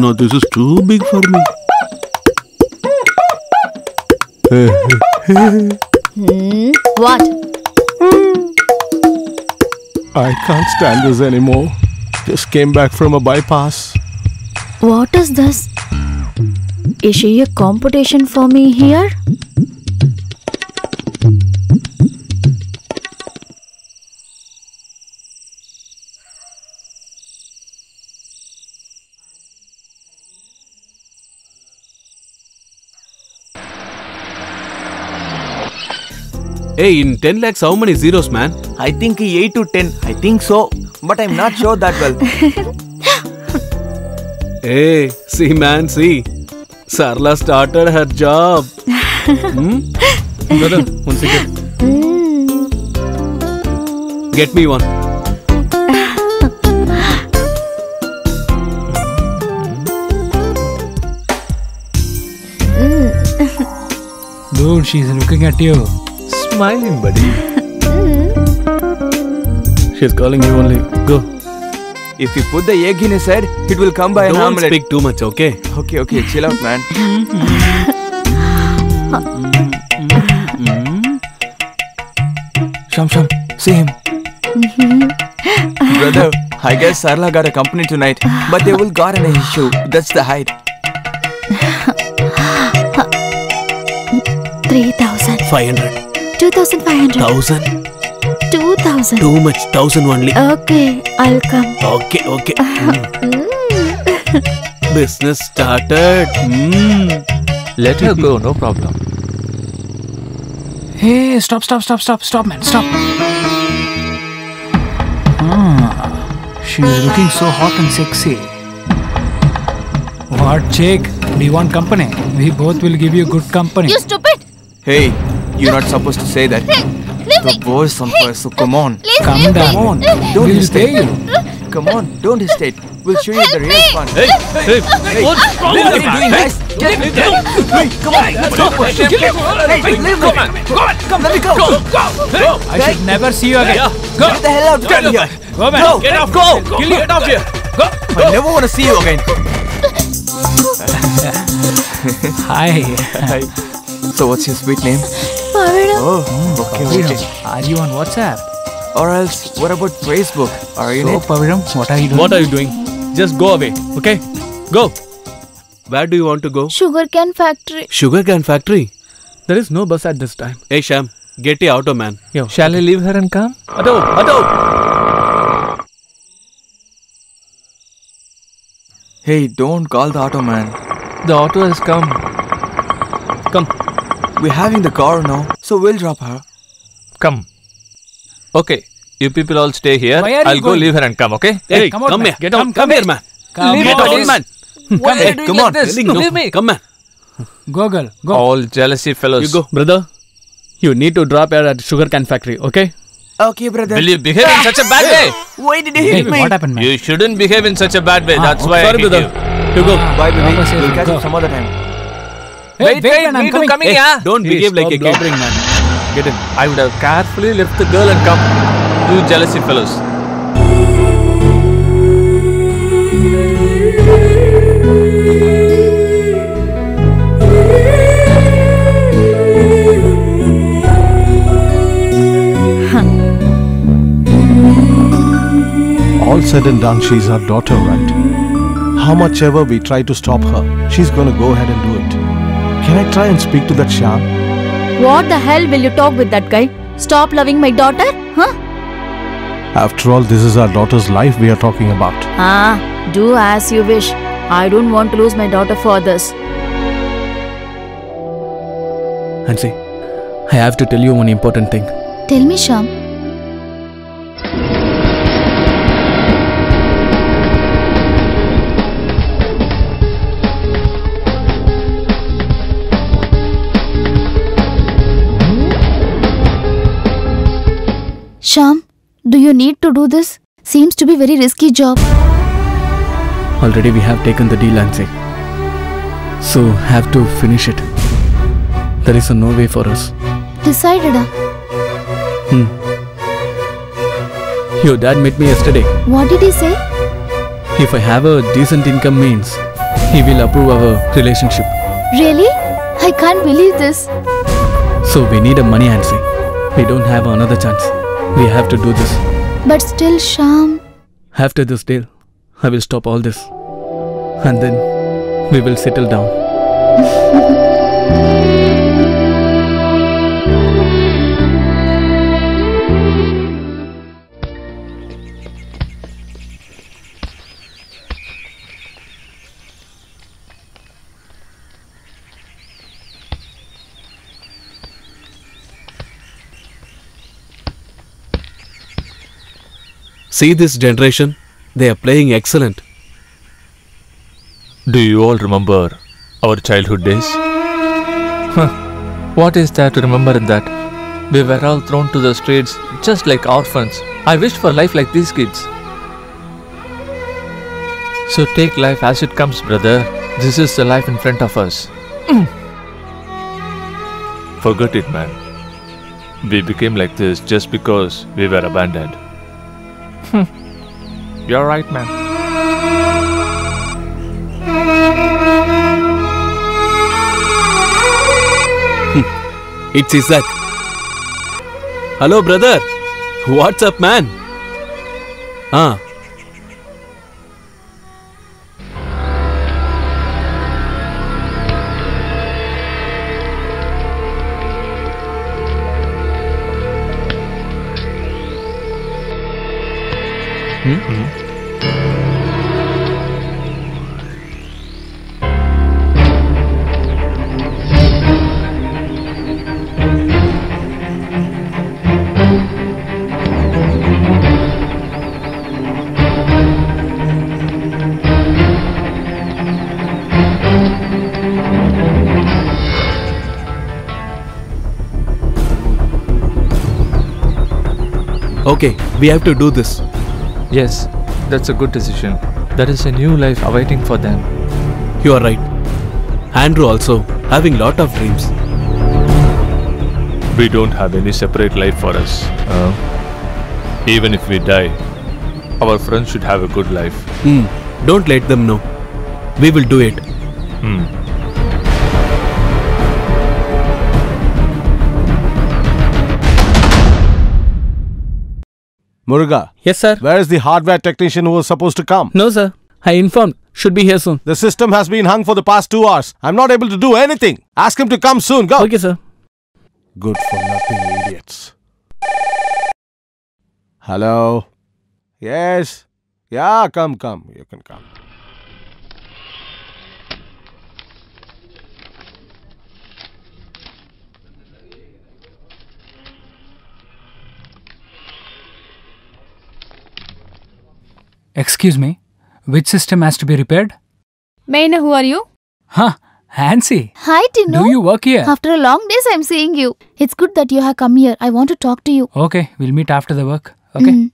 No, this is too big for me. What? I can't stand this anymore. Just came back from a bypass. What is this? Is she a competition for me here? Hey, in 10 lakhs, how many zeros, man? I think 8 to 10. I think so. But I'm not sure that well. Hey, see, man, see. Sarla started her job. Brother, one second. Get me one. Dude, she's looking at you. Smiling, buddy. She's calling you only. Go. If you put the egg in his head, it will come by an Don't omelette. speak too much, okay? Okay, chill out, man. Sham, see him. Brother, I guess Sarla got a company tonight, but they will got an issue. That's the height. 3,000. 500. 2,500. 1,000. 2,000. Too much. 1,000 only. Okay, I'll come. Okay. Business started. Let her go, no problem. Hey, stop, man, stop. She's looking so hot and sexy. What, chick? Do you want company? We both will give you good company. You stupid! Hey, you're not supposed to say that. Hey, leave The me! boy's some boy, so come on. Please Calm leave down. me! Come on, don't We'll hesitate. pay you. Come on, don't hesitate. We'll show you the real fun. Hey, what's wrong What are with you you, doing, man? guys? Get me down. Hey, come on, let's go. Hey, leave me. Come, let me go. Go. I should never see you again. Go. Get the hell out of here. Go, man. Go. Get off! Go! Get off here! Go! I never want to see you again. Hi. So what's your sweet name? Pavida. Oh, okay. Are you on WhatsApp? Or else, what about Facebook? Are you in So, it? Pavidam, what are you doing? What are you doing? Just go away, okay? Go. Where do you want to go? Sugarcane factory. Sugarcane factory. There is no bus at this time. Hey Sham, get a auto man. Yo, Shall I leave her and come? Auto. Hey, don't call the auto man. The auto has come. Come. We're having the car now, so we'll drop her. Come. Okay, you people all stay here. Why are you I'll go going? leave her and come, okay? Hey, come on, come man. here. Get on, Come here, man. Come Get on. on, man. Why are you doing come like on. this? No, Leave me. Come, man. Go, girl. Go. All jealousy fellows. You go. Brother, you need to drop her at sugarcane factory, okay? Okay, brother. Will you behave in such a bad way? Why did you Hey, hit me? what happened, man? You shouldn't behave in such a bad way. That's why Sorry, I hit brother. you. You go. Bye, baby. Drop us here, We'll catch go. up some other time. Hey, man, I'm me too coming, Hey, yeah? don't behave like a kid. Blabbering, man. Get in. I would have carefully left the girl and come. You jealousy fellows. All said and done, she's our daughter, right? How much ever we try to stop her, she's gonna go ahead and do it. Can I try and speak to that Shyam? What the hell will you talk with that guy? Stop loving my daughter? Huh? After all, this is our daughter's life we are talking about. Do as you wish. I don't want to lose my daughter for this. Hansi, I have to tell you one important thing. Tell me, Sham. Sham, do you need to do this? Seems to be very risky job. Already we have taken the deal, Hansi. So, have to finish it. There is no way for us. Decided, Your dad met me yesterday. What did he say? If I have a decent income means, he will approve our relationship. Really? I can't believe this. So we need a money, Hansi. We don't have another chance. We have to do this. But still, Sham. After this deal, I will stop all this. And then we will settle down. See this generation? They are playing excellent. Do you all remember our childhood days? What is there to remember in that? We were all thrown to the streets just like orphans. I wished for life like these kids. So take life as it comes, brother. This is the life in front of us. Forget it, man. We became like this just because we were abandoned. You're right, man. It's Isaac. Hello, brother. What's up, man? Okay, we have to do this. Yes, that's a good decision. There is a new life awaiting for them. You are right. Andrew also having lot of dreams. We don't have any separate life for us. Even if we die, our friends should have a good life. Don't let them know. We will do it. Muruga. Yes, sir. Where is the hardware technician who was supposed to come? No, sir. I informed. Should be here soon. The system has been hung for the past 2 hours. I'm not able to do anything. Ask him to come soon. Go. Okay, sir. Good for nothing idiots. Hello. Yes. Yeah, come. You can come. Excuse me, which system has to be repaired? May I know who are you? Huh, Hansi. Hi, Tino. Do you work here? After a long days, I'm seeing you. It's good that you have come here. I want to talk to you. Okay, we'll meet after the work. Okay.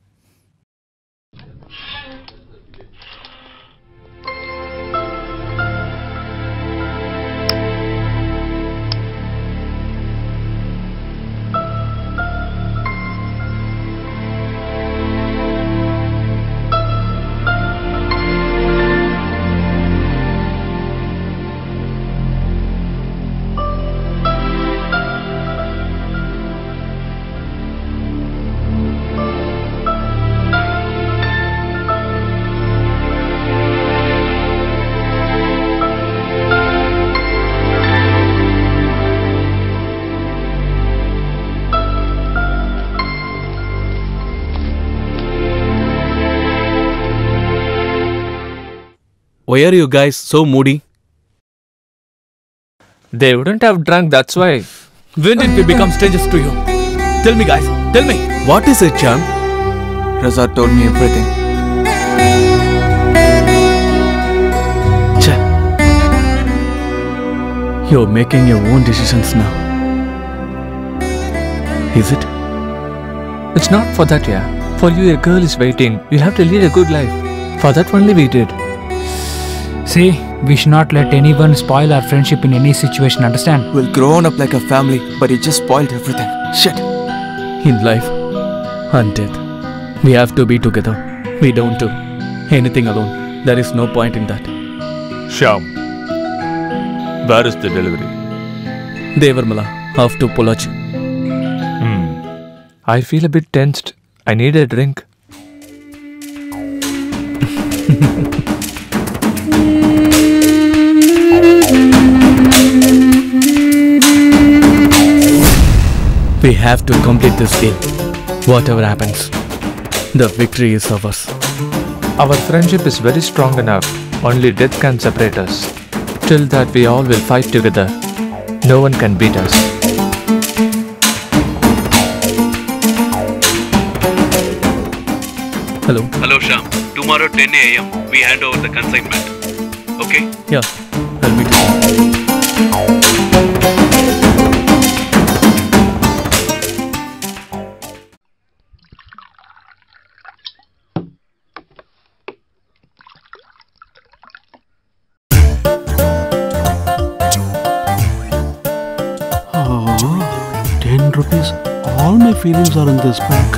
Why are you guys so moody? They wouldn't have drunk, that's why. When did we become strangers to you? Tell me, guys. Tell me. What is it, Cham? Razak told me everything. You're making your own decisions now. Is it? It's not for that, yeah. For you, a girl is waiting. You have to lead a good life. For that only we did. See, we should not let anyone spoil our friendship in any situation, understand? We'll grown up like a family, but he just spoiled everything. Shit. In life and death, we have to be together. We don't do anything alone. There is no point in that. Shyam, where is the delivery? Devarmala, after Polachi. I feel a bit tensed. I need a drink. We have to complete this deal. Whatever happens, the victory is ours. Our friendship is very strong enough. Only death can separate us. Till that we all will fight together. No one can beat us. Hello. Hello, Shyam. Tomorrow 10 a.m. we hand over the consignment. Okay? Yeah, I'll meet you. Oh, 10 rupees. All my feelings are in this bag.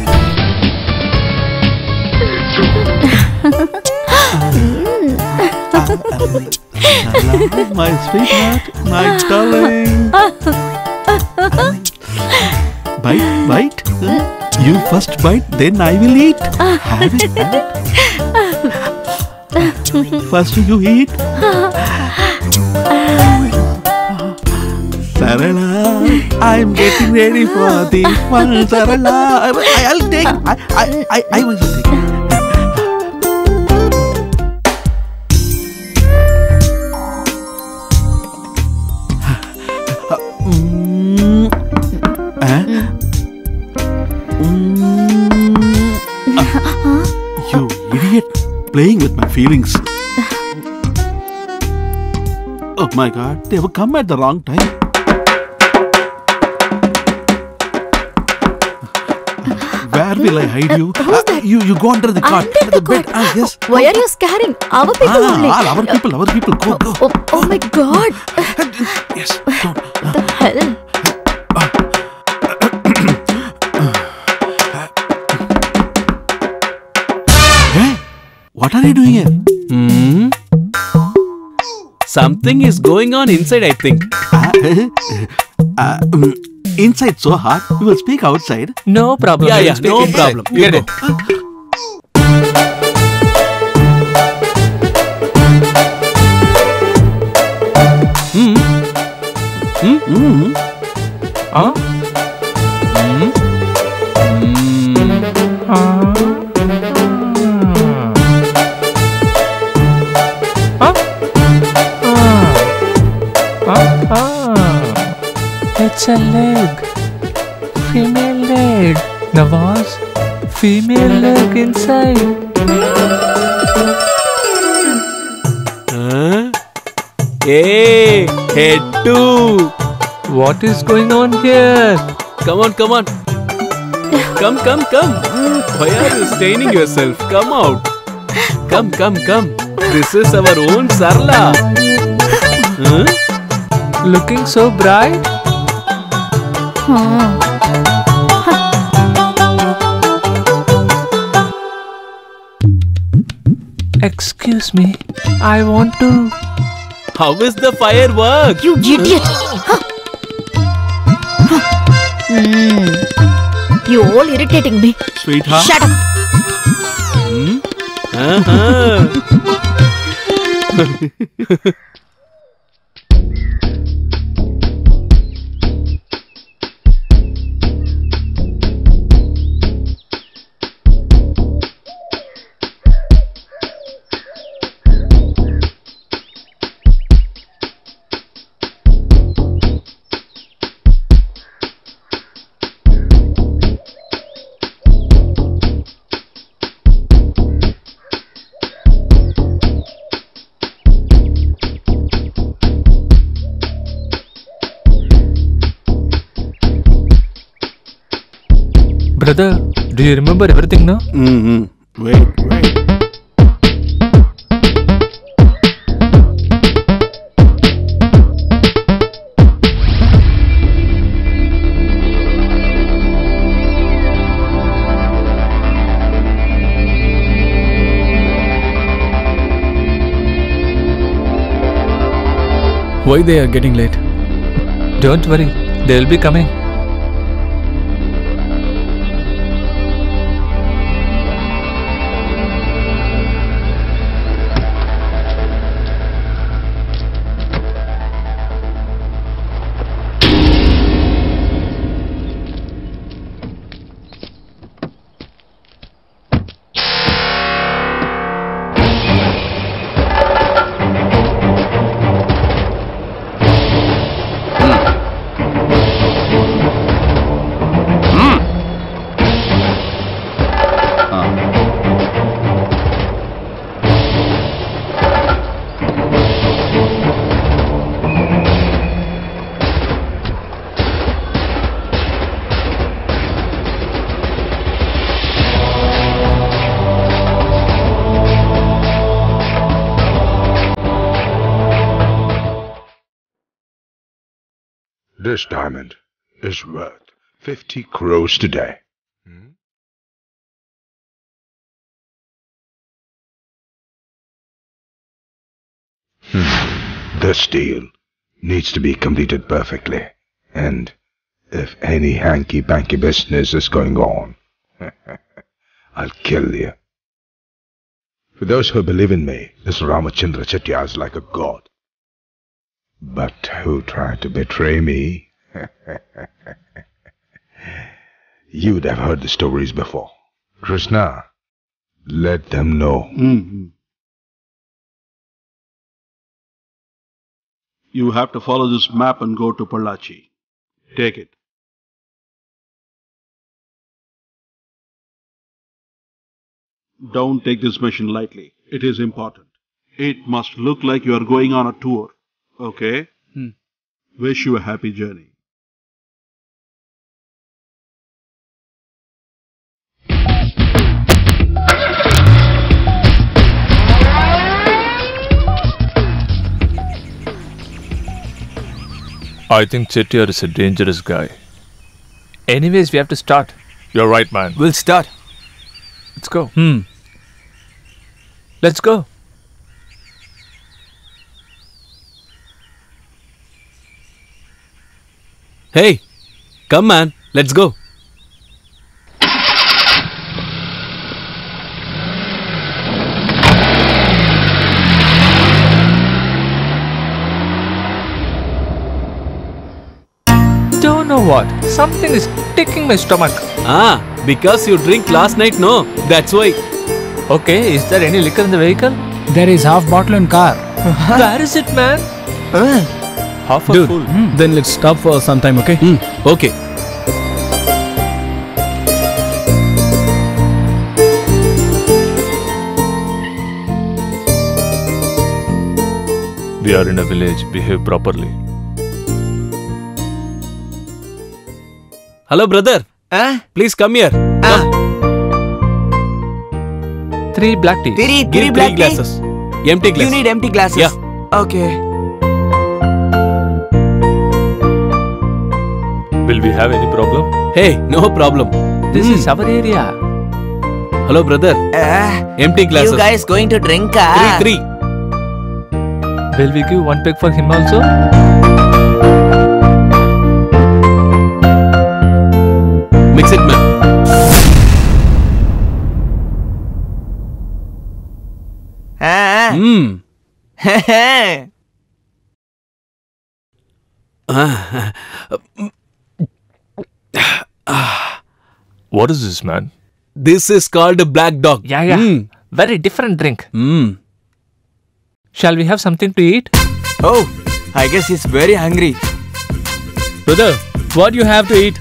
Hello, my sweetheart, my darling. Bite. You first bite, then I will eat. Have it. First you eat. Sarala, I'm getting ready for this one. Sarala, I'll take. I will take. You idiot! Playing with my feelings. Oh my God! They have come at the wrong time. Where will I hide you? Who's that? You go under the cot. Under the bed. cot? Yes. Why are you scaring our people only? All our people. Go. Oh my God! Yes. Don't. What the hell? Hey, what are you doing here? Something is going on inside, I think. Inside so hot, we will speak outside. No problem. Yeah, no problem. You Get go. it. Huh? It's a leg. Female leg. Nawaz, female leg inside. Hey, head two. What is going on here? Come on. Come. Why are you staining yourself? Come out. Come. This is our own Sarla. Looking so bright? Excuse me, I want to. How is the firework? You idiot! You all irritating me. Sweetheart. Shut up. Brother, do you remember everything now? Wait. Why they are getting late? Don't worry, they'll be coming. This diamond is worth 50 crores today. This deal needs to be completed perfectly. And if any hanky-panky business is going on, I'll kill you. For those who believe in me, this Ramachandra Chettiar is like a god. But who tried to betray me? You'd have heard the stories before. Krishna, let them know. You have to follow this map and go to Pollachi. Take it. Don't take this mission lightly. It is important. It must look like you are going on a tour. Okay? Wish you a happy journey. I think Chettiar is a dangerous guy. Anyways, we have to start. You're right, man. We'll start. Let's go. Let's go. Hey, come man, let's go. Don't know what. Something is ticking my stomach. Because you drink last night, no? That's why. Okay, is there any liquor in the vehicle? There is half bottle in car. Where is it, man? Half a Dude, full. then let's stop for some time, okay? Okay. We are in a village. Behave properly. Hello, brother. Please come here. Come. 3 black tea. Three Give black 3 tea? glasses. Empty glass. You need empty glasses? Yeah. Okay. Will we have any problem? Hey, no problem. This is our area. Hello, brother. Empty glasses. You guys going to drink? 3. Will we give 1 peg for him also? Mix it, man. What is this, man? This is called a black dog. Yeah. Very different drink. Shall we have something to eat? Oh, I guess he's very hungry. Brother, what do you have to eat?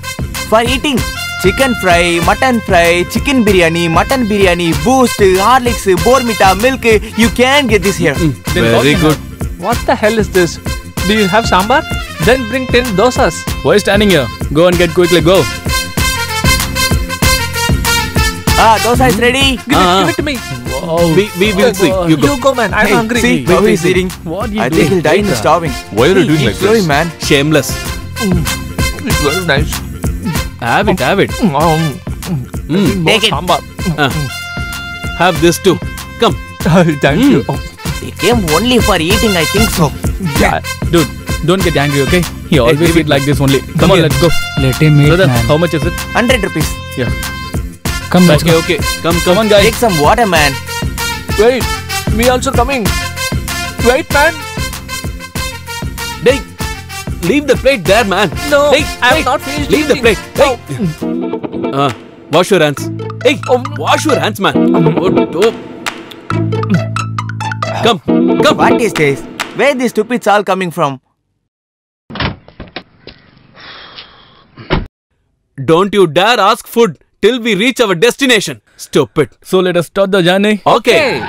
For eating, chicken fry, mutton fry, chicken biryani, mutton biryani, boost, Horlicks, Bormita, milk. You can get this here. Very good. What the hell is this? Do you have sambar? Then bring 10 dosas. Why standing here? Go and get quickly, go. Dosa is ready. Give it to me. Wow. We will see. You go. You go, man. I'm hungry. See how he's eating. What are you I doing? think he'll die in starving. Why are you doing like Slowly, this? man. Shameless. It's very nice. Have it, have it. Take it. Sambar. Have this too. Come. Thank you. He came only for eating, I think so. Yeah. Dude, don't get angry, okay? He always eat like this only. Come on, here. let's go. Let him eat, Brother, man. how much is it? 100 rupees. Yeah. Come, let's Okay, go. okay. Come Come on, Take guys. some water, man. Wait. Me also coming. Wait, man. Hey, leave the plate there, man. No, Hey, I'm hey, not finished Leave the eating. plate. Hey. Wash your hands. Hey, wash your hands, man. Come. What is this? Where these stupids all coming from? Don't you dare ask food till we reach our destination. Stupid. So let us start the journey. Okay.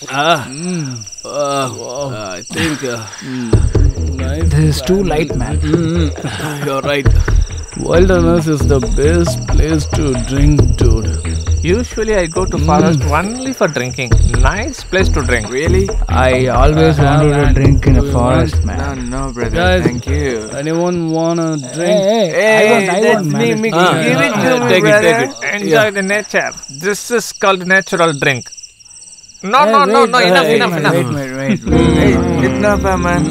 I think This is too light, man. you're right. Wilderness is the best place to drink, dude. Usually I go to forest only for drinking. Nice place to drink. Really? I always wanted to drink in a forest, man. No, brother. Guys, Thank you. Anyone wanna drink? Hey, I that's want, me. man. Give it to me, take brother. it, take it. Enjoy the nature. This is called natural drink. No, enough. Wait. Hey, enough, man.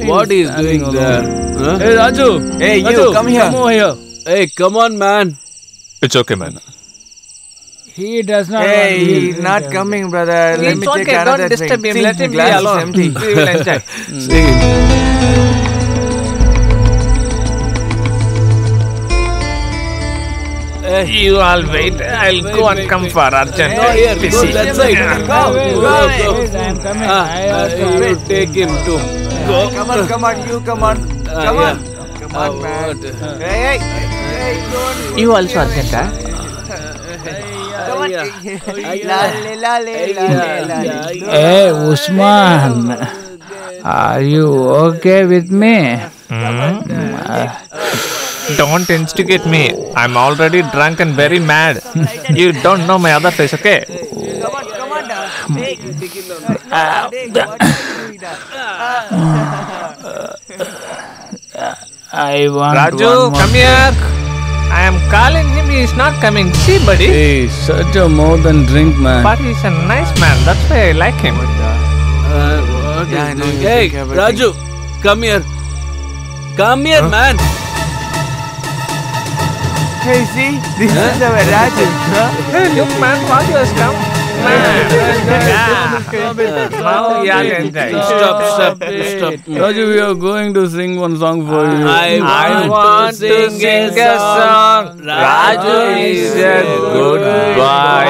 What is doing there? Huh? Hey, Raju! Hey, you, Raju, come here. Come over here. Hey, come on, man. It's okay, man. He does not. Hey, he's not coming, brother. Let It's me okay, take another don't disturb drink. him. See, Let him be glass is alone. empty. We will enjoy. You all wait. I'll go and come for urgent. No, here, go Busy. that side. Go. I'm coming. You take him too. Go. Come on, you come on. Come on. Come on, man. Hey, don't. You also urgent, huh? Come on. La. Hey, Usman. Are you okay with me? Don't instigate me. I'm already drunk and very mad. You don't know my other face, okay? Come on, Hey, I want Raju, come here. I am calling him. He is not coming. See, buddy. Hey, shut your mouth and drink, man. But he's a nice man. That's why I like him. What Yeah, I is know doing? you Hey, think everything. Raju, come here. Come here, man. Hey, see? This is our Raju. Hey, look, man. Raju has come. Man. Yeah. Now we all enjoy. Stop. Raju, we are going to sing one song for you. I want to sing a song. Raju is a good boy.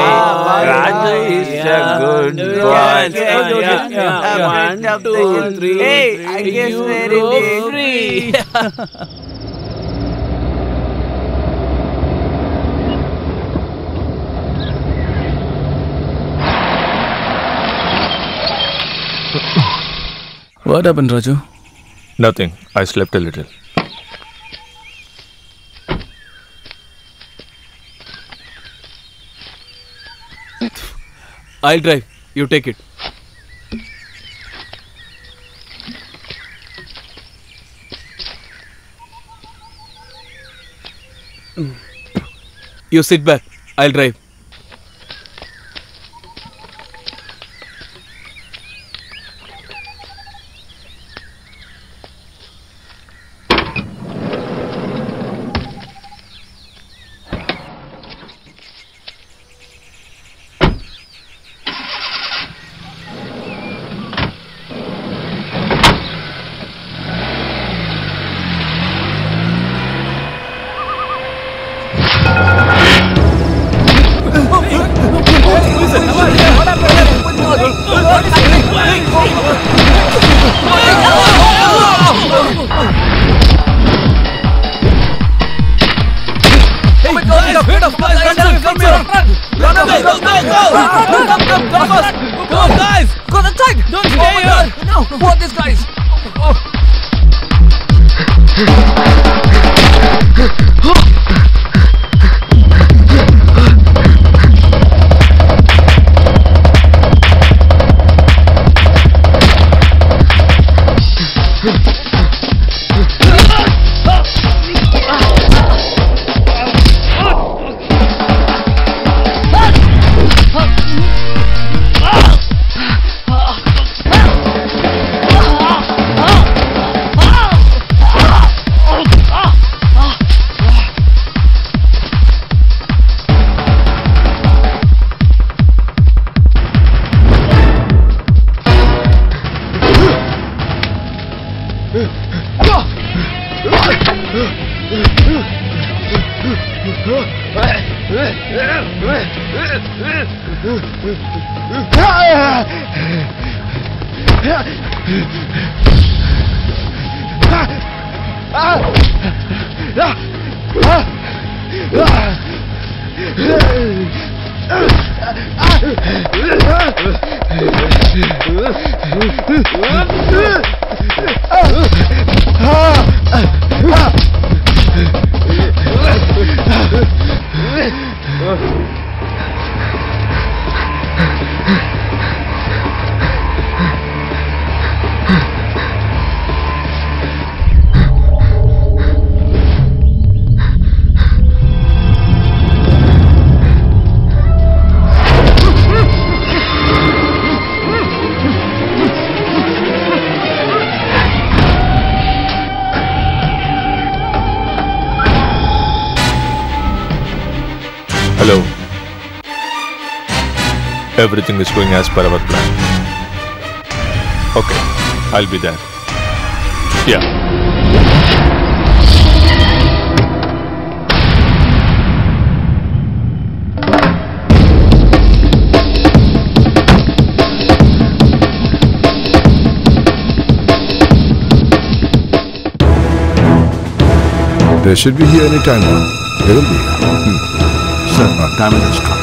Raju is a good boy. 1, 2, 3. Hey, I guess you we're go in free. What happened, Raju? Nothing. I slept a little. I'll drive. You take it. You sit back. I'll drive. Hello. Everything is going as per our plan. Okay, I'll be there. Yeah. They should be here any time now. They will be here. Sir, our time has come.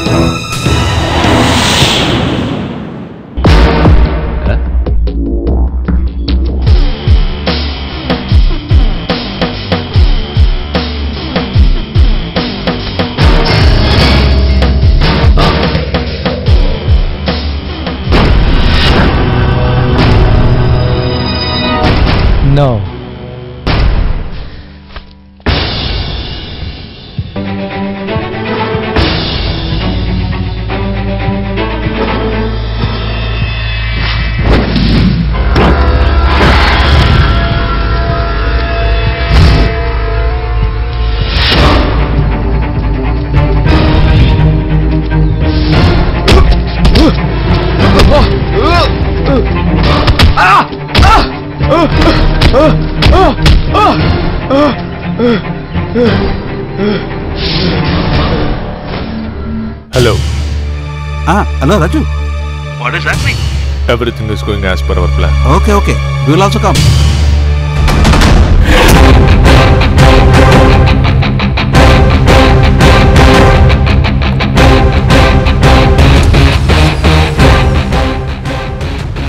No. Hello. Hello, Raju. What is happening? Everything is going as per our plan. Okay. We will also come.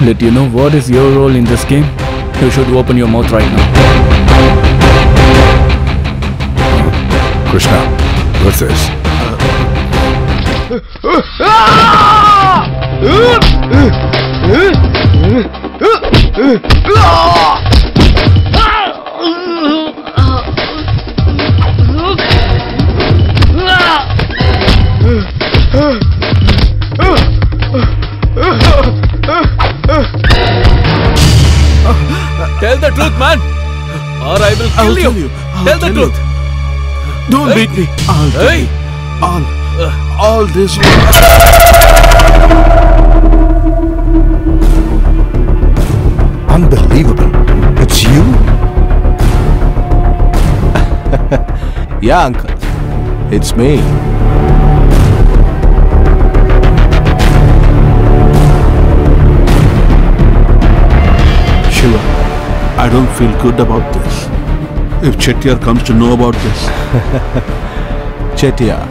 Let you know what is your role in this game. You should open your mouth right now. Krishna, what's this? Tell the truth, man, or I will kill you. Tell the truth. Don't beat me. I'll tell you. All this. Unbelievable. It's you? Yeah, uncle. It's me. Shiva, I don't feel good about this. If Chettiar comes to know about this. Chettiar.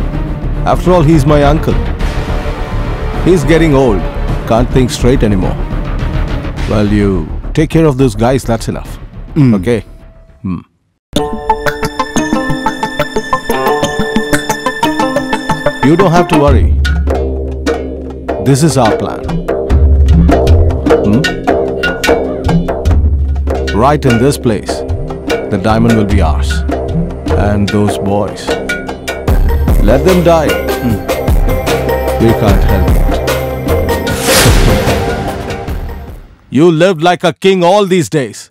After all, he's my uncle. He's getting old. Can't think straight anymore. Well, you take care of those guys, that's enough. Okay? You don't have to worry. This is our plan. Right in this place, the diamond will be ours. And those boys, let them die. We can't help it. You lived like a king all these days.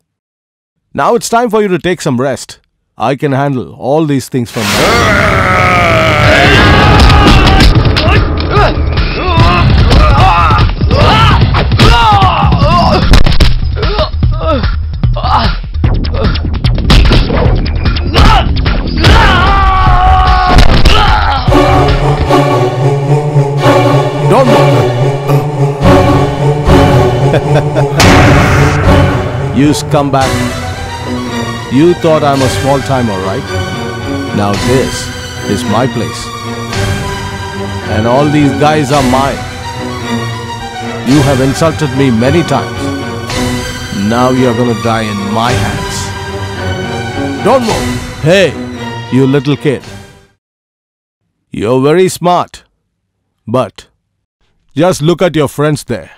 Now it's time for you to take some rest. I can handle all these things from now. Don't move. You scumbag. You thought I'm a small timer, right? Now this is my place. And all these guys are mine. You have insulted me many times. Now you're gonna die in my hands. Don't move. Hey, you little kid. You're very smart. But just look at your friends there.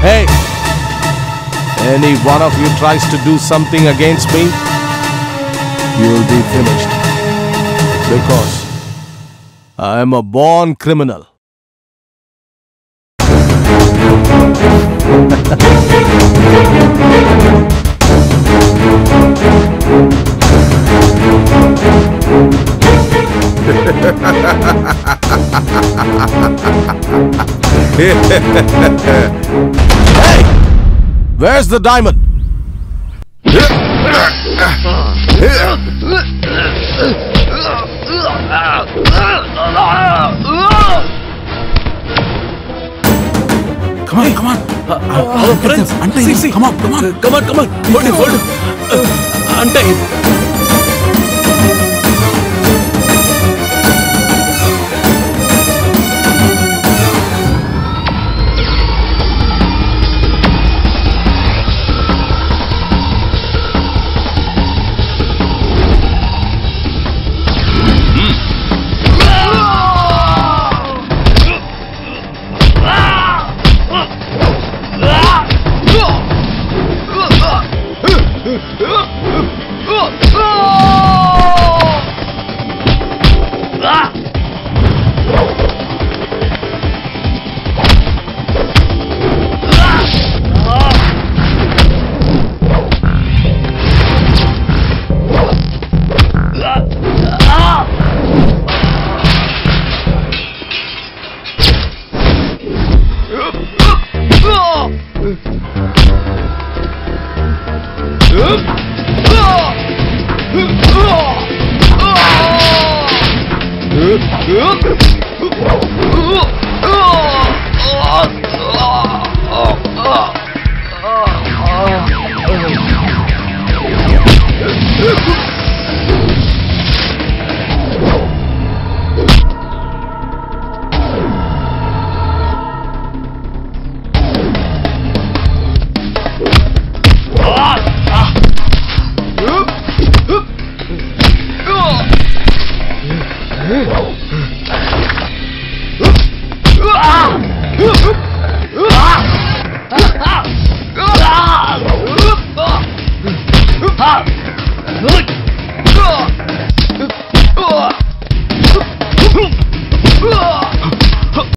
Hey, any one of you tries to do something against me, you'll be finished. Because I am a born criminal. Hey! Where's the diamond? Come on. Our friends. See. Come on. Hold it. Untie him. Oh,